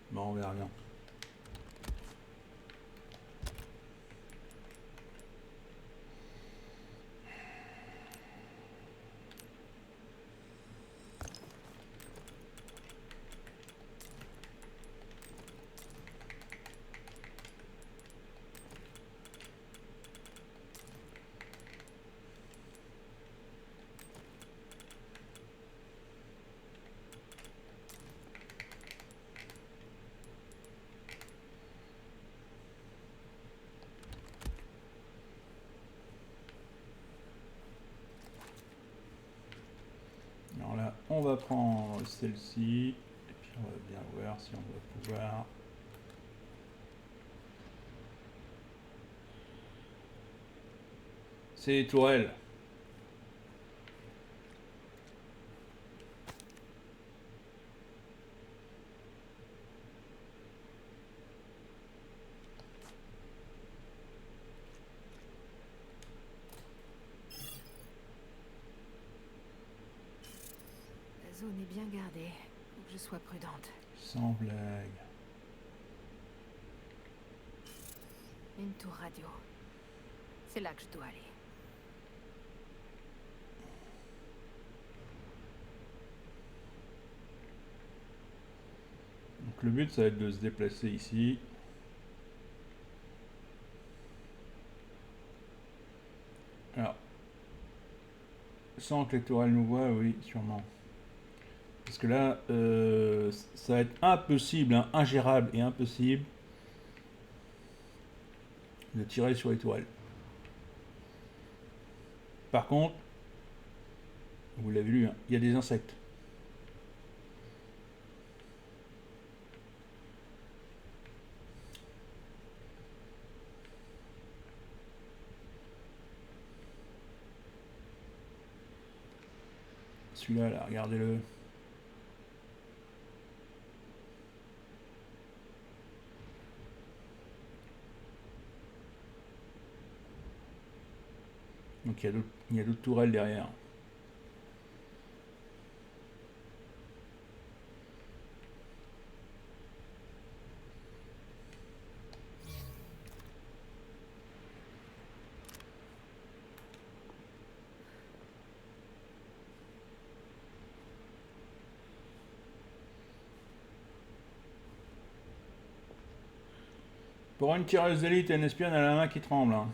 Bon, on verra bien. celle-ci. Et puis on va bien voir si on va pouvoir... C'est les tourelles. La zone est bien gardée. Faut que je sois prudente. Sans blague. Une tour radio. C'est là que je dois aller. Donc le but ça va être de se déplacer ici. Alors, sans que les tourelles nous voient, oui, sûrement. Parce que là, ça va être impossible, hein, ingérable et impossible de tirer sur les tourelles. Par contre, vous l'avez lu, hein, il y a des insectes. Celui-là, là, regardez-le. Donc il y a d'autres tourelles derrière. Pour une tireuse d'élite et une espionne, elle a la main qui tremble. Hein.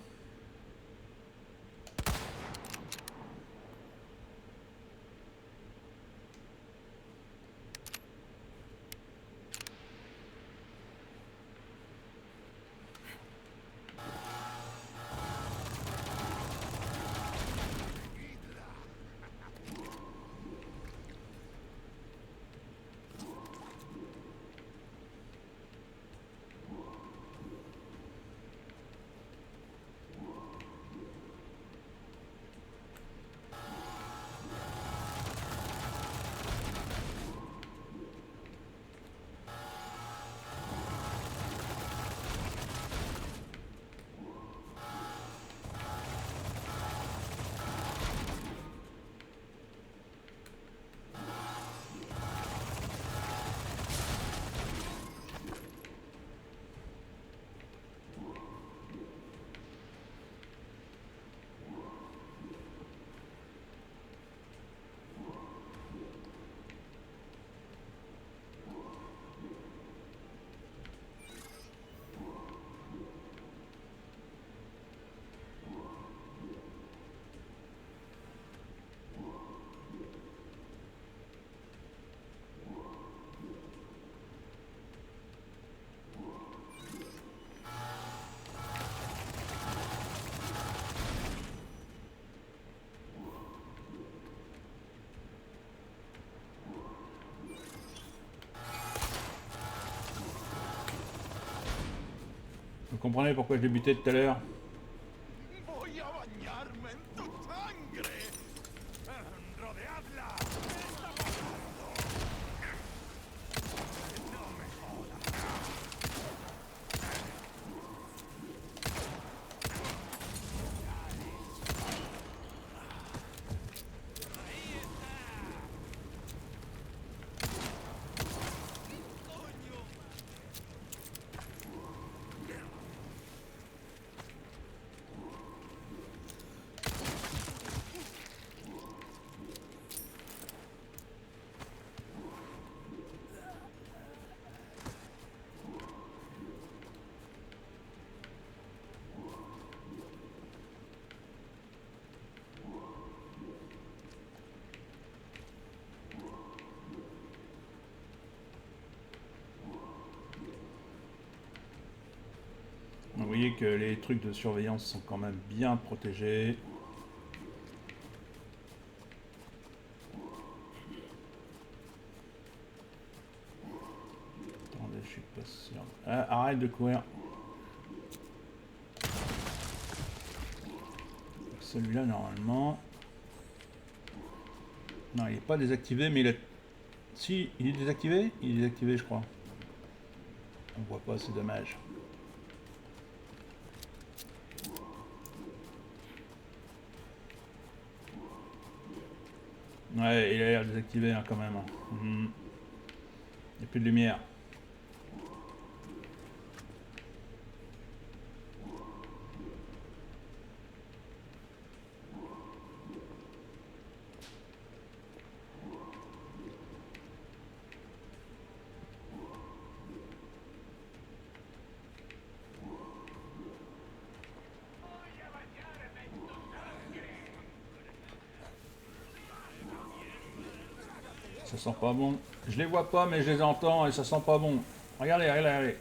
Vous comprenez pourquoi je l'ai buté tout à l'heure? Voy a bañarme en tu sangre. Rodeadla. No me jodas. Vous voyez que les trucs de surveillance sont quand même bien protégés. Ah, arrête de courir. Celui-là, normalement... Non, il n'est pas désactivé, mais il est... Si, il est désactivé? Il est désactivé, je crois. On voit pas, c'est dommage. Ouais, il a l'air désactivé hein, quand même. Il n'y a plus de lumière. Ça sent pas bon. Je les vois pas, mais je les entends et ça sent pas bon. Regardez, regardez, regardez.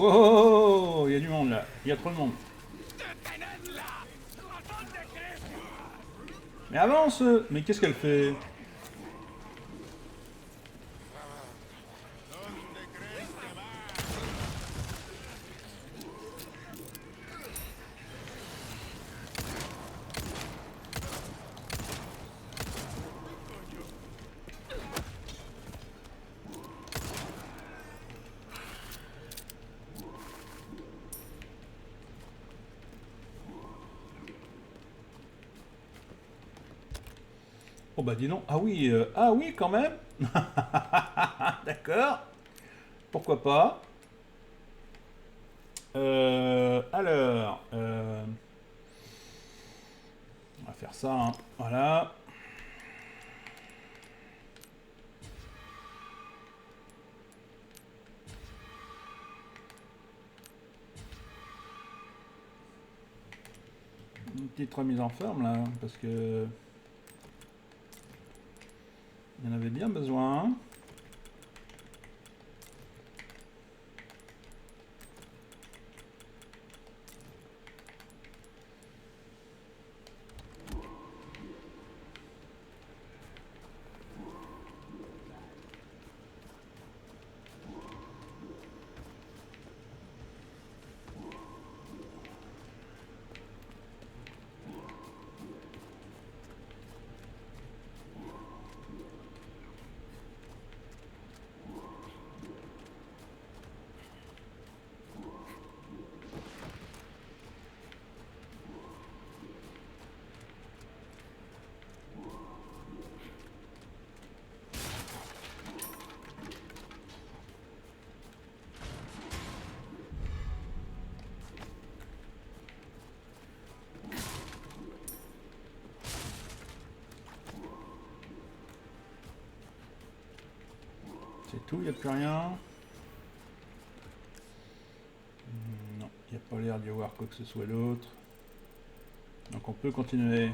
Oh, il y a du monde là. Il y a trop de monde. Mais avance! Mais qu'est-ce qu'elle fait? Oh bah dis donc, ah oui quand même. D'accord. Pourquoi pas. Alors, on va faire ça, hein. Voilà. Une petite remise en forme là, parce que il y en avait bien besoin. C'est tout, il n'y a plus rien. Non, il n'y a pas l'air d'y avoir quoi que ce soit d'autre. Donc on peut continuer.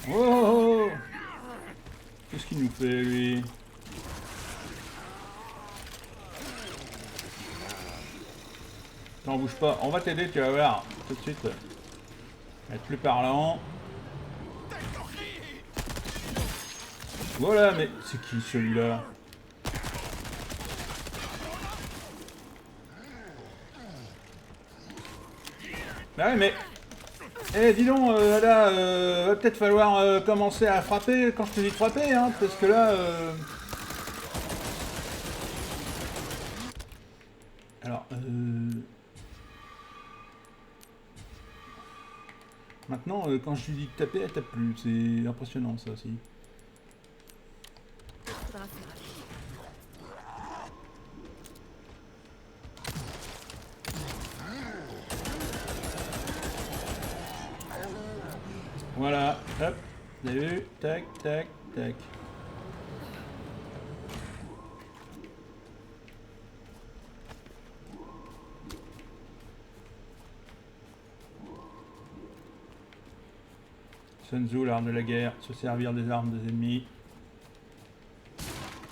Oh, oh, oh. Qu'est-ce qu'il nous fait, lui? Attends, bouge pas. On va t'aider, tu vas voir. Tout de suite. Être plus parlant. Voilà, mais c'est qui celui-là? Ah ouais, mais... Eh, dis donc, là, va peut-être falloir commencer à frapper quand je te dis de frapper, hein, parce que là... Alors, maintenant, quand je lui dis de taper, elle tape plus. C'est impressionnant, ça aussi. Faudra faire avec. Voilà, hop, vous avez vu? Tac, tac, tac. Sun Tzu, l'art de la guerre, se servir des armes des ennemis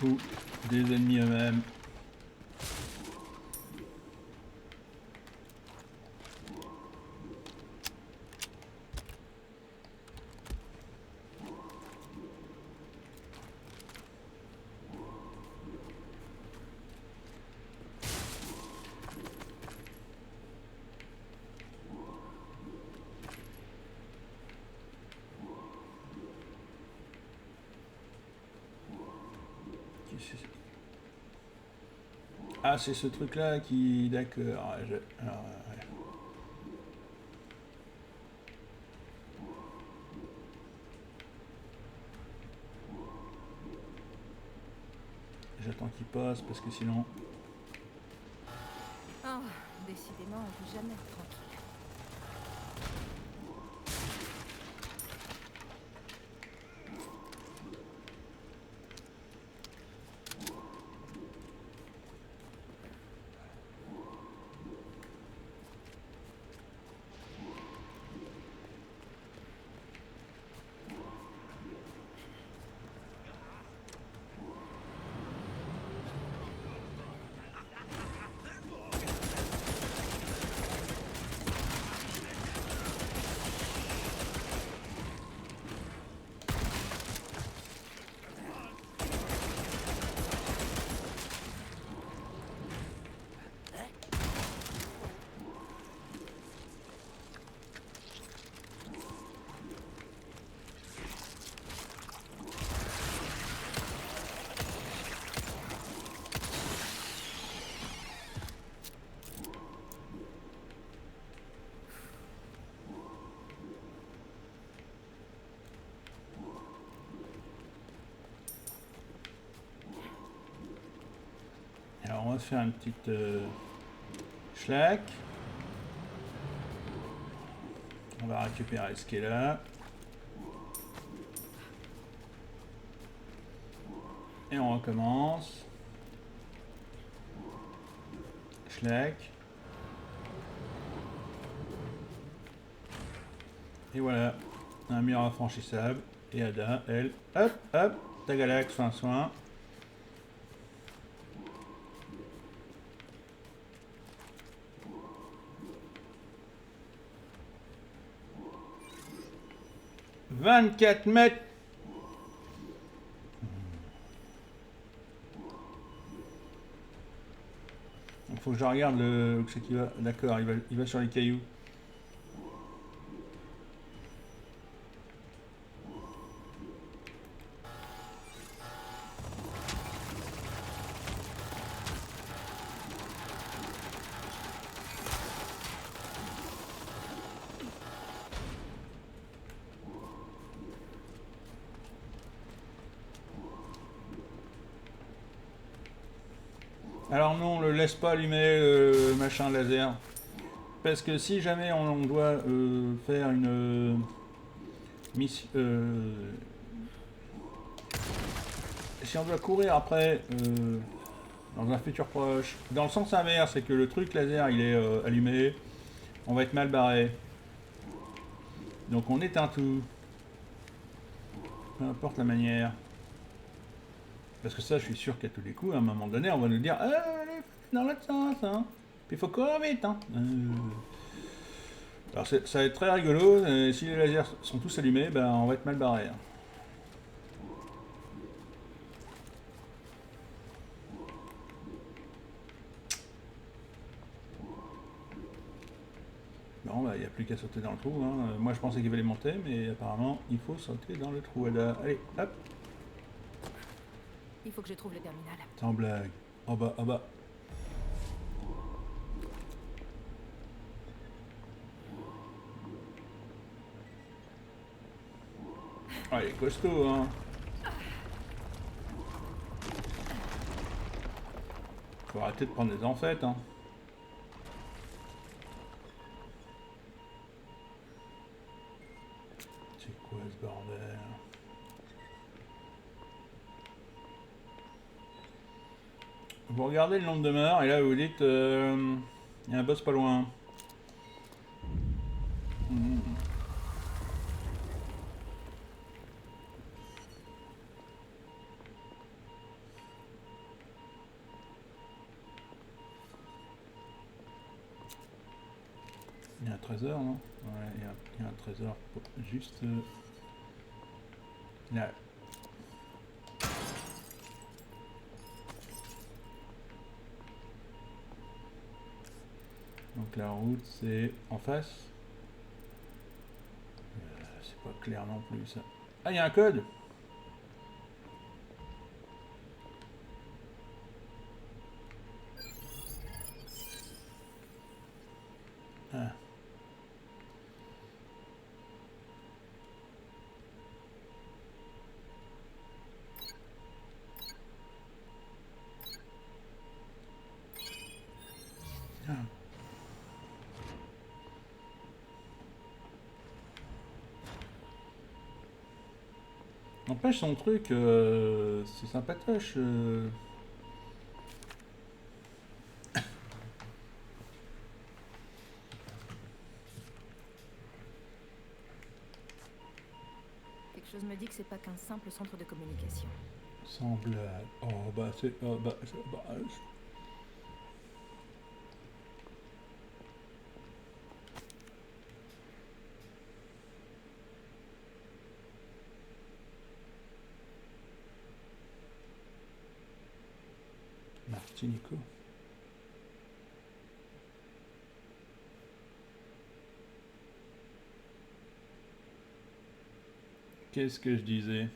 ou des ennemis eux-mêmes. Ah, c'est ce truc-là qui... D'accord. Alors, ouais. J'attends qu'il passe parce que sinon... Oh, décidément, on peut jamais être tranquille. Alors on va faire une petite schlack. On va récupérer ce qui est là. Et on recommence. Schlack. Et voilà. Un mur infranchissable. Et Ada, elle, hop, hop, Tagalax, soin. « 24 mètres !» Il faut que je regarde où c'est qu'il va. D'accord, il va sur les cailloux. Alors non, on le laisse pas allumer le machin laser. Parce que si jamais on doit faire une mission... si on doit courir après dans un futur proche, dans le sens inverse, c'est que le truc laser il est allumé, on va être mal barré. Donc on éteint tout. Peu importe la manière. Parce que ça, je suis sûr qu'à tous les coups, à un moment donné, on va nous dire allez, dans l'autre sens, hein. Puis il faut courir vite, hein. Alors ça va être très rigolo. Si les lasers sont tous allumés, ben on va être mal barré. Hein. Bon, bah, il n'y a plus qu'à sauter dans le trou. Hein. Moi, je pensais qu'il fallait monter, mais apparemment, il faut sauter dans le trou. Allez, hop. Il faut que je trouve le terminal. Sans blague. En bas, en bas. Ah, il est costaud, hein. Faut arrêter de prendre des enfêtes, hein. C'est quoi ce bordel? Vous regardez le nombre de morts et là vous dites il y a un boss pas loin. Il y a un trésor, non? Ouais, il y a un trésor juste là. Donc la route c'est en face. C'est pas clair non plus ça. Ah, il y a un code. Ah. Ah. N'empêche son truc, c'est sympatoche. Quelque chose me dit que c'est pas qu'un simple centre de communication. Sans blague. Oh bah c'est... Oh, bah, Martinico. Qu'est-ce que je disais?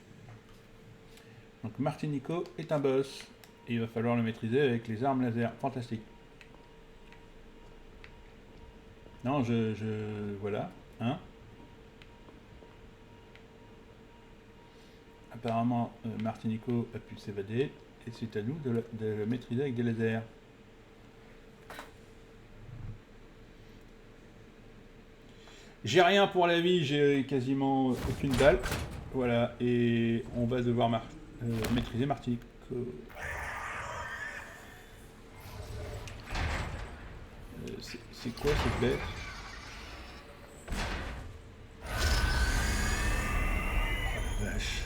Donc Martinico est un boss. Et il va falloir le maîtriser avec les armes laser. Fantastique. Non, voilà. Hein? Apparemment, Martinico a pu s'évader. Et c'est à nous de le maîtriser avec des lasers. J'ai rien pour la vie, j'ai quasiment aucune dalle. Voilà, et on va devoir maîtriser Martinico. C'est quoi cette bête? vache.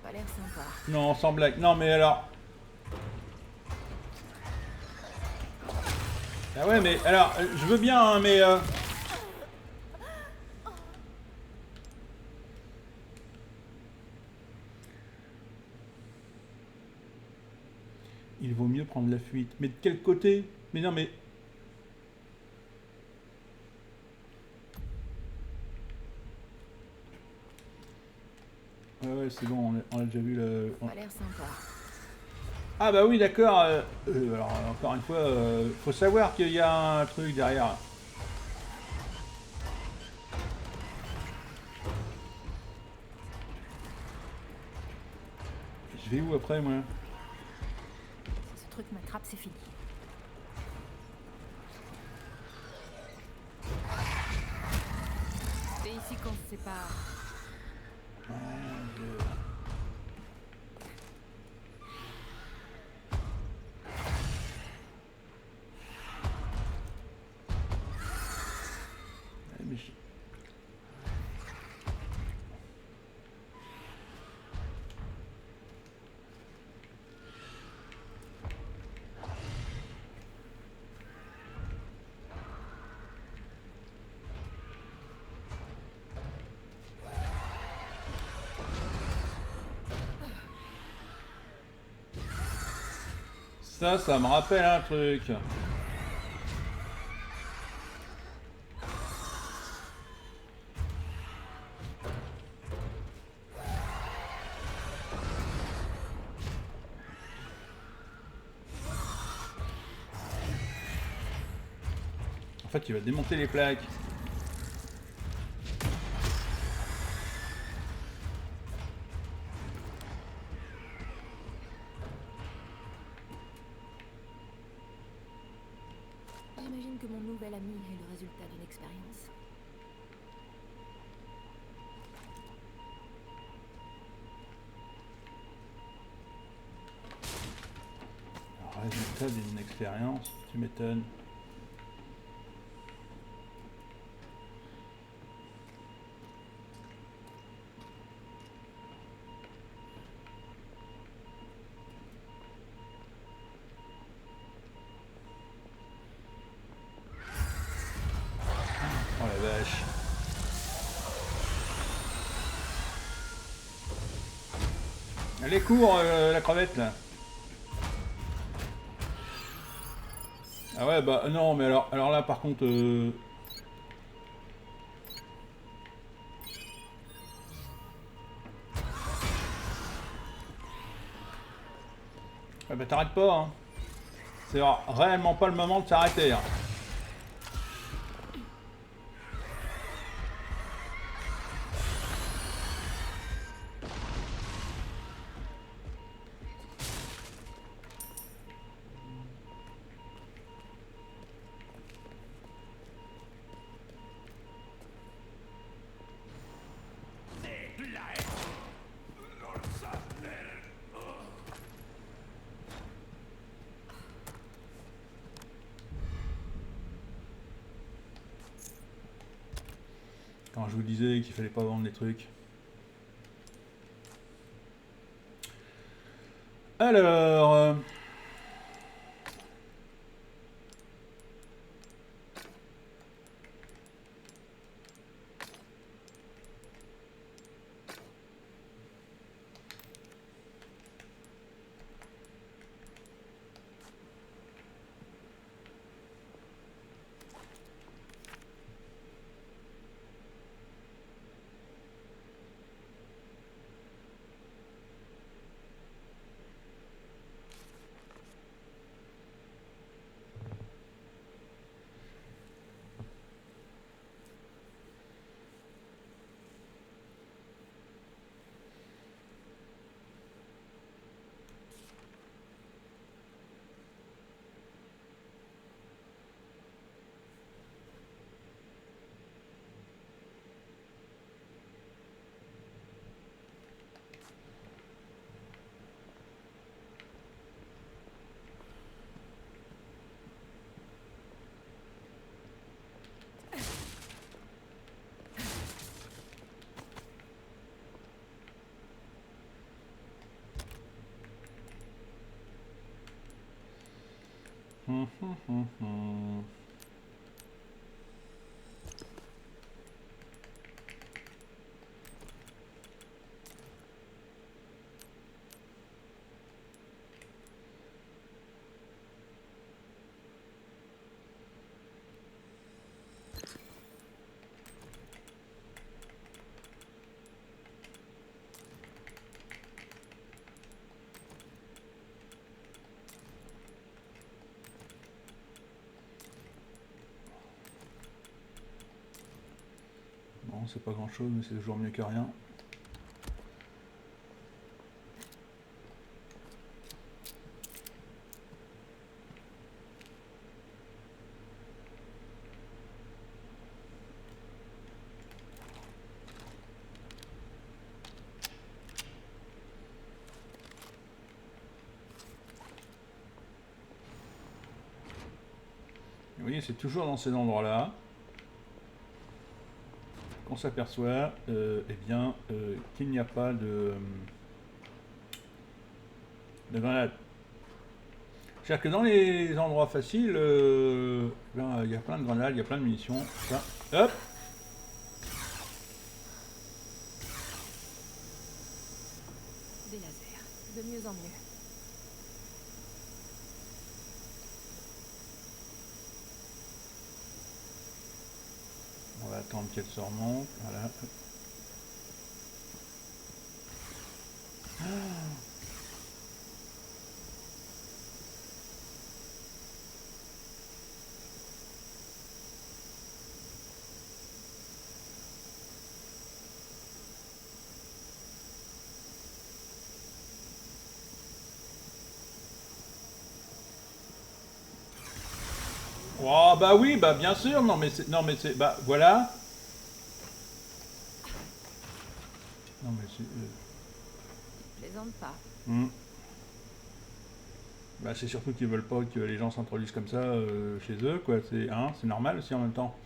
Pas l'air sympa. Non, sans blague. Non, mais alors... Ah ouais, mais alors, je veux bien, hein, mais... Il vaut mieux prendre la fuite. Mais de quel côté? Mais non, mais... Ouais, c'est bon, on a déjà vu le... Pas l'air sympa. Ah bah oui, d'accord. Alors, encore une fois, faut savoir qu'il y a un truc derrière. Je vais où après, moi? Si ce truc m'attrape, c'est fini. C'est ici qu'on se sépare. Mais je- Ça me rappelle un truc. En fait, il va démonter les plaques. J'imagine que mon nouvel ami est le résultat d'une expérience. Alors, résultat d'une expérience, tu m'étonnes. Oh la vache. Allez, cours, la crevette, là. Ah ouais, bah non, mais alors là, par contre... Ah bah t'arrêtes pas, hein. C'est réellement pas le moment de s'arrêter, hein. Quand je vous disais qu'il fallait pas vendre les trucs. Alors... Bon, c'est pas grand chose, mais c'est toujours mieux que rien. Vous voyez, c'est toujours dans ces endroits-là qu'on s'aperçoit eh bien, qu'il n'y a pas de grenade. C'est-à-dire que dans les endroits faciles, là, il y a plein de grenades, il y a plein de munitions. Ça, hop! Des lasers, de mieux en mieux. On va attendre qu'elle se remonte. Voilà. Oh bah oui, bah bien sûr, non mais c'est bah voilà. Non mais c'est Plaisante pas. bah c'est surtout qu'ils veulent pas que les gens s'introduisent comme ça chez eux quoi, c'est normal aussi en même temps.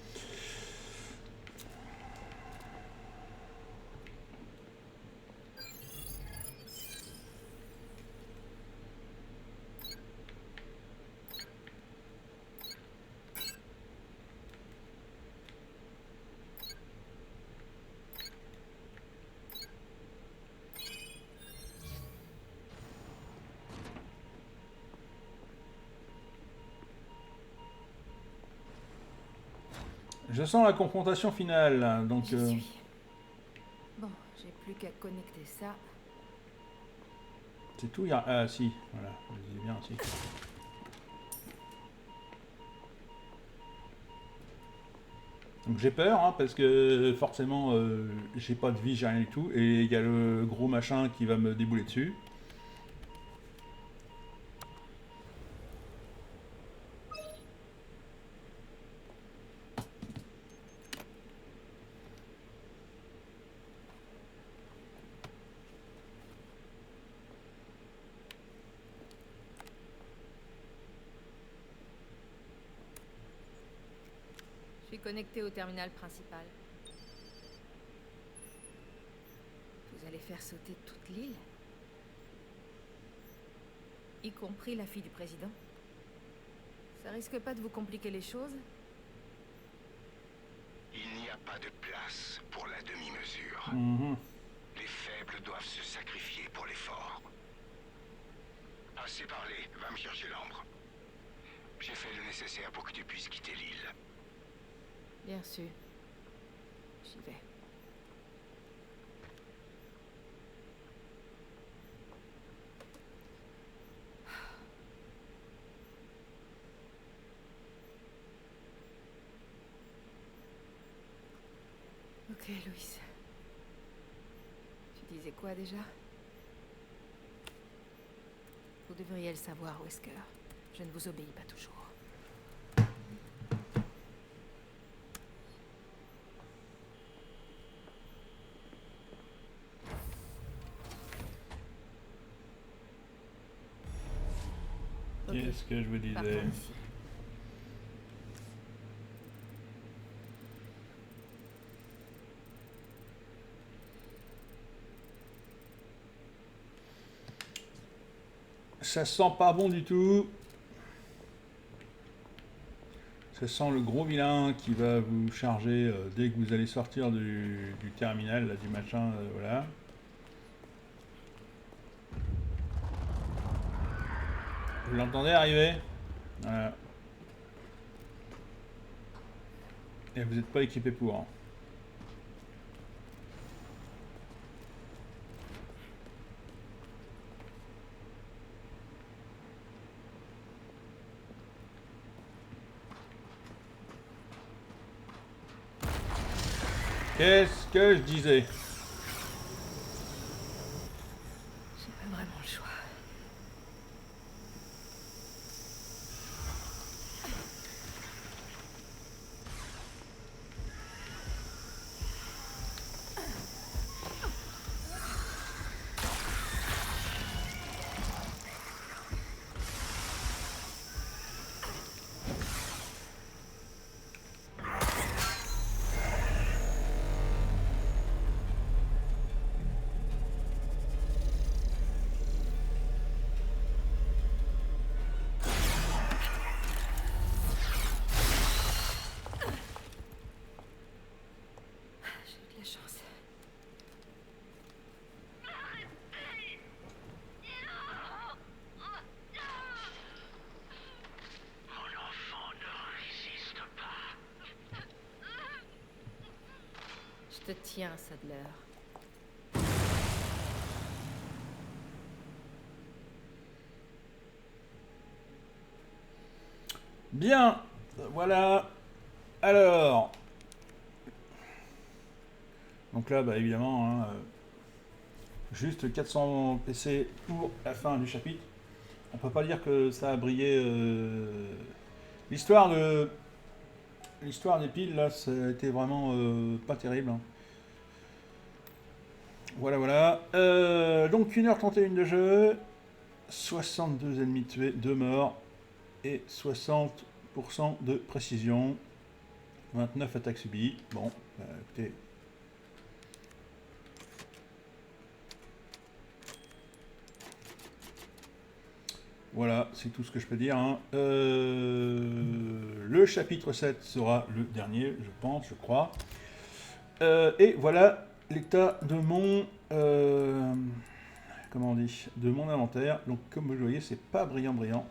Je sens la confrontation finale, donc J'y suis. Bon, j'ai plus qu'à connecter ça. c'est tout. Ah si, voilà, je dis bien si. Donc j'ai peur, hein, parce que forcément j'ai pas de vie, j'ai rien du tout, et il y a le gros machin qui va me débouler dessus. Je suis connecté au terminal principal. Vous allez faire sauter toute l'île? Y compris la fille du président. Ça risque pas de vous compliquer les choses? Il n'y a pas de place pour la demi-mesure. Mhm. Les faibles doivent se sacrifier pour les forts. Assez parlé, va me chercher l'ambre. J'ai fait le nécessaire pour que tu puisses quitter l'île. Bien sûr. J'y vais. Ok, Louis. Tu disais quoi déjà? Vous devriez le savoir, Wesker. Je ne vous obéis pas toujours. Ok, Qu'est-ce que je vous disais? partons d'ici. Ça sent pas bon du tout. Ça sent le gros vilain qui va vous charger dès que vous allez sortir du terminal, là, du machin, voilà. Vous l'entendez arriver? Voilà. Et vous n'êtes pas équipé pour. Hein. Qu'est-ce que je disais? J'ai pas vraiment le choix. Je te tiens, Sadler. Bien, voilà. Alors, donc là, bah, évidemment, hein, juste 400 PC pour la fin du chapitre. On peut pas dire que ça a brillé. L'histoire des piles là, ça a été vraiment pas terrible. Hein. Voilà, voilà. Donc 1h31 de jeu, 62 ennemis tués, 2 morts et 60% de précision. 29 attaques subies. Bon, bah, écoutez. Voilà, c'est tout ce que je peux dire. Hein. Le chapitre 7 sera le dernier, je pense, je crois. Et voilà l'état de mon... comment on dit? De mon inventaire. Donc, comme vous le voyez, c'est pas brillant.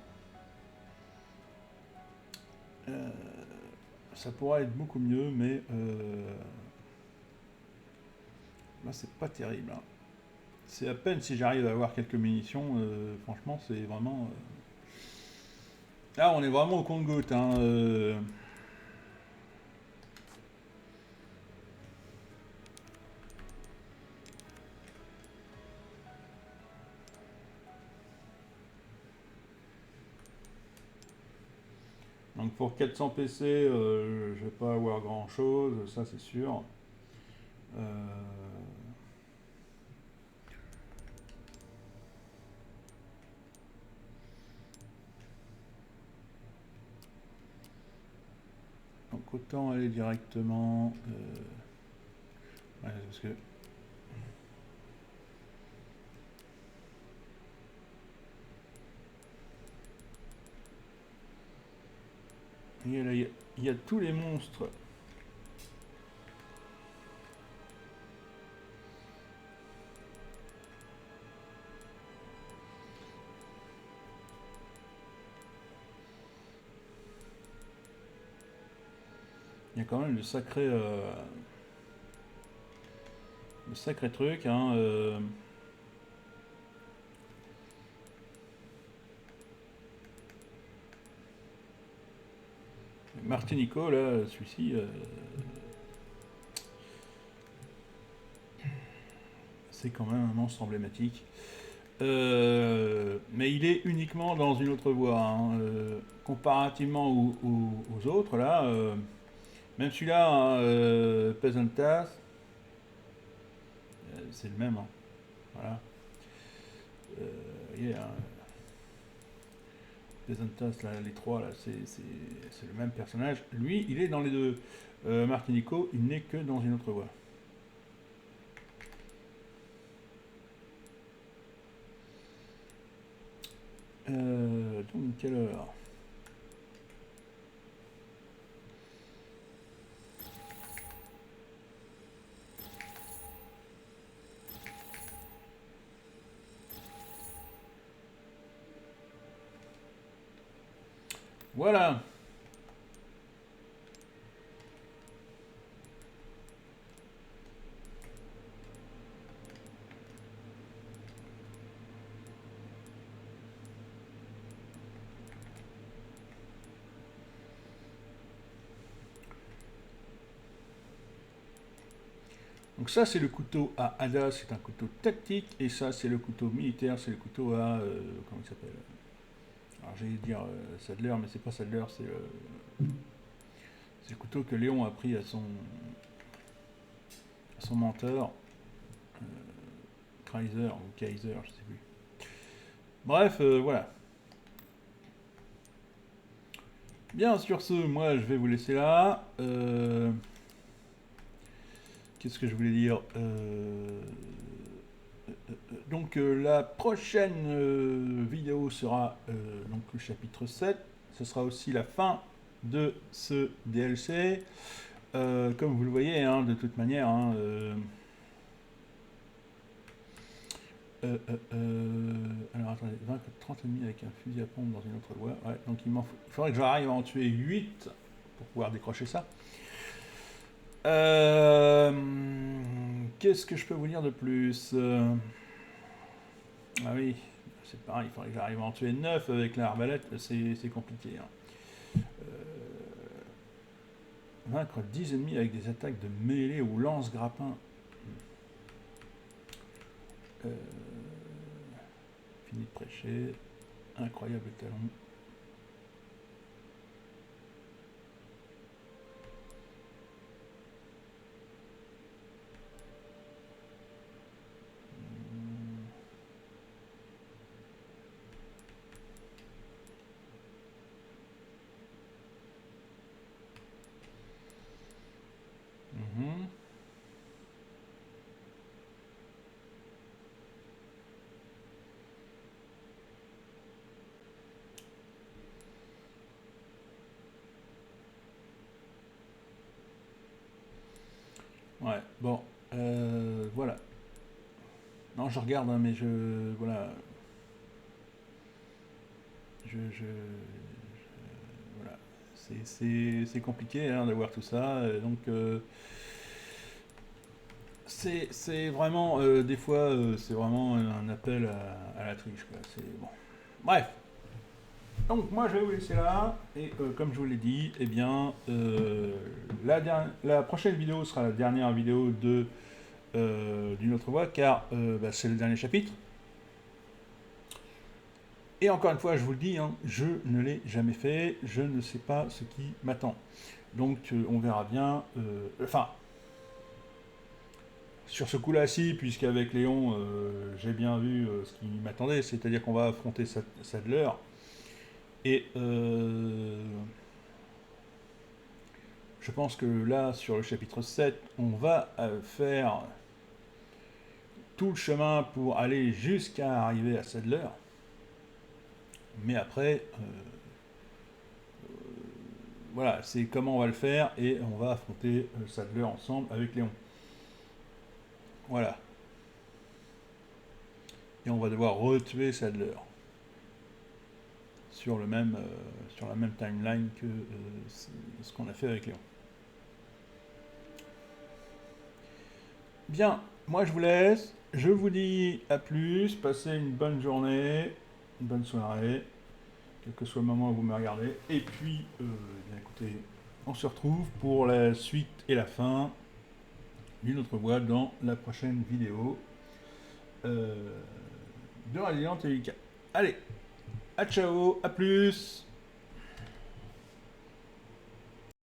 Ça pourrait être beaucoup mieux, mais... là, c'est pas terrible. Hein. C'est à peine si j'arrive à avoir quelques munitions. Franchement, c'est vraiment... Là, on est vraiment au compte-gouttes. Hein, Donc pour 400 PC, je vais pas avoir grand chose, ça c'est sûr. Donc autant aller directement. Ouais, parce que. Il y a tous les monstres. Il y a quand même le sacré truc. Hein, Martinico, là, celui-ci, c'est quand même un monstre emblématique. Mais il est uniquement dans une autre voie. Hein, comparativement aux autres, là, même celui-là, hein, Peasant-Tas, c'est le même. Hein, voilà. Yeah, Peasant-Tas, là, les trois, là, c'est le même personnage. Lui, il est dans les deux. Martinico, il n'est que dans une autre voie. Donc, alors... Voilà. Donc ça c'est le couteau à Ada, c'est un couteau tactique, et ça c'est le couteau militaire, c'est le couteau à... comment il s'appelle? Alors j'allais dire Sadler, mais c'est pas Sadler, c'est le couteau que Léon a pris à son mentor, Kaiser ou Kaiser, je sais plus. Bref, voilà. Bien, sur ce, moi je vais vous laisser là. Qu'est-ce que je voulais dire? Donc la prochaine vidéo sera donc le chapitre 7. Ce sera aussi la fin de ce DLC. Comme vous le voyez, hein, de toute manière, hein, alors attendez, 20, 30 ennemis avec un fusil à pompe dans une autre voie. Ouais, donc il faudrait que j'arrive à en tuer 8 pour pouvoir décrocher ça. Qu'est-ce que je peux vous dire de plus? Ah oui, c'est pareil, il faudrait que j'arrive à en tuer 9 avec l'arbalète, c'est compliqué. Hein. Vaincre 10 ennemis avec des attaques de mêlée ou lance-grappin. Fini de prêcher. Incroyable talent. Ouais, bon, voilà. Non, je regarde, hein, mais voilà. Voilà. C'est compliqué hein, d'avoir tout ça, donc c'est vraiment, des fois, c'est vraiment un appel à la triche, quoi. C'est bon. Bref. Donc moi je vais vous laisser là, et comme je vous l'ai dit, eh bien, la prochaine vidéo sera la dernière vidéo d'une autre voie, car bah, c'est le dernier chapitre. Et encore une fois, je vous le dis, hein, je ne l'ai jamais fait, je ne sais pas ce qui m'attend. Donc on verra bien, enfin, sur ce coup-là, si, puisqu'avec Léon, j'ai bien vu ce qui m'attendait, c'est-à-dire qu'on va affronter Sadler. Et je pense que là, sur le chapitre 7, on va faire tout le chemin pour aller jusqu'à arriver à Sadler. Mais après, voilà, c'est comment on va le faire, et on va affronter Sadler ensemble avec Léon. Voilà. Et on va devoir retuer Sadler. Sur la même timeline que ce qu'on a fait avec Léon. Bien, moi je vous laisse, je vous dis à plus, passez une bonne journée, une bonne soirée, quel que soit le moment où vous me regardez, et puis, bien écoutez, on se retrouve pour la suite et la fin d'une autre voie dans la prochaine vidéo de Resident Evil 4. Allez, à ciao, à plus.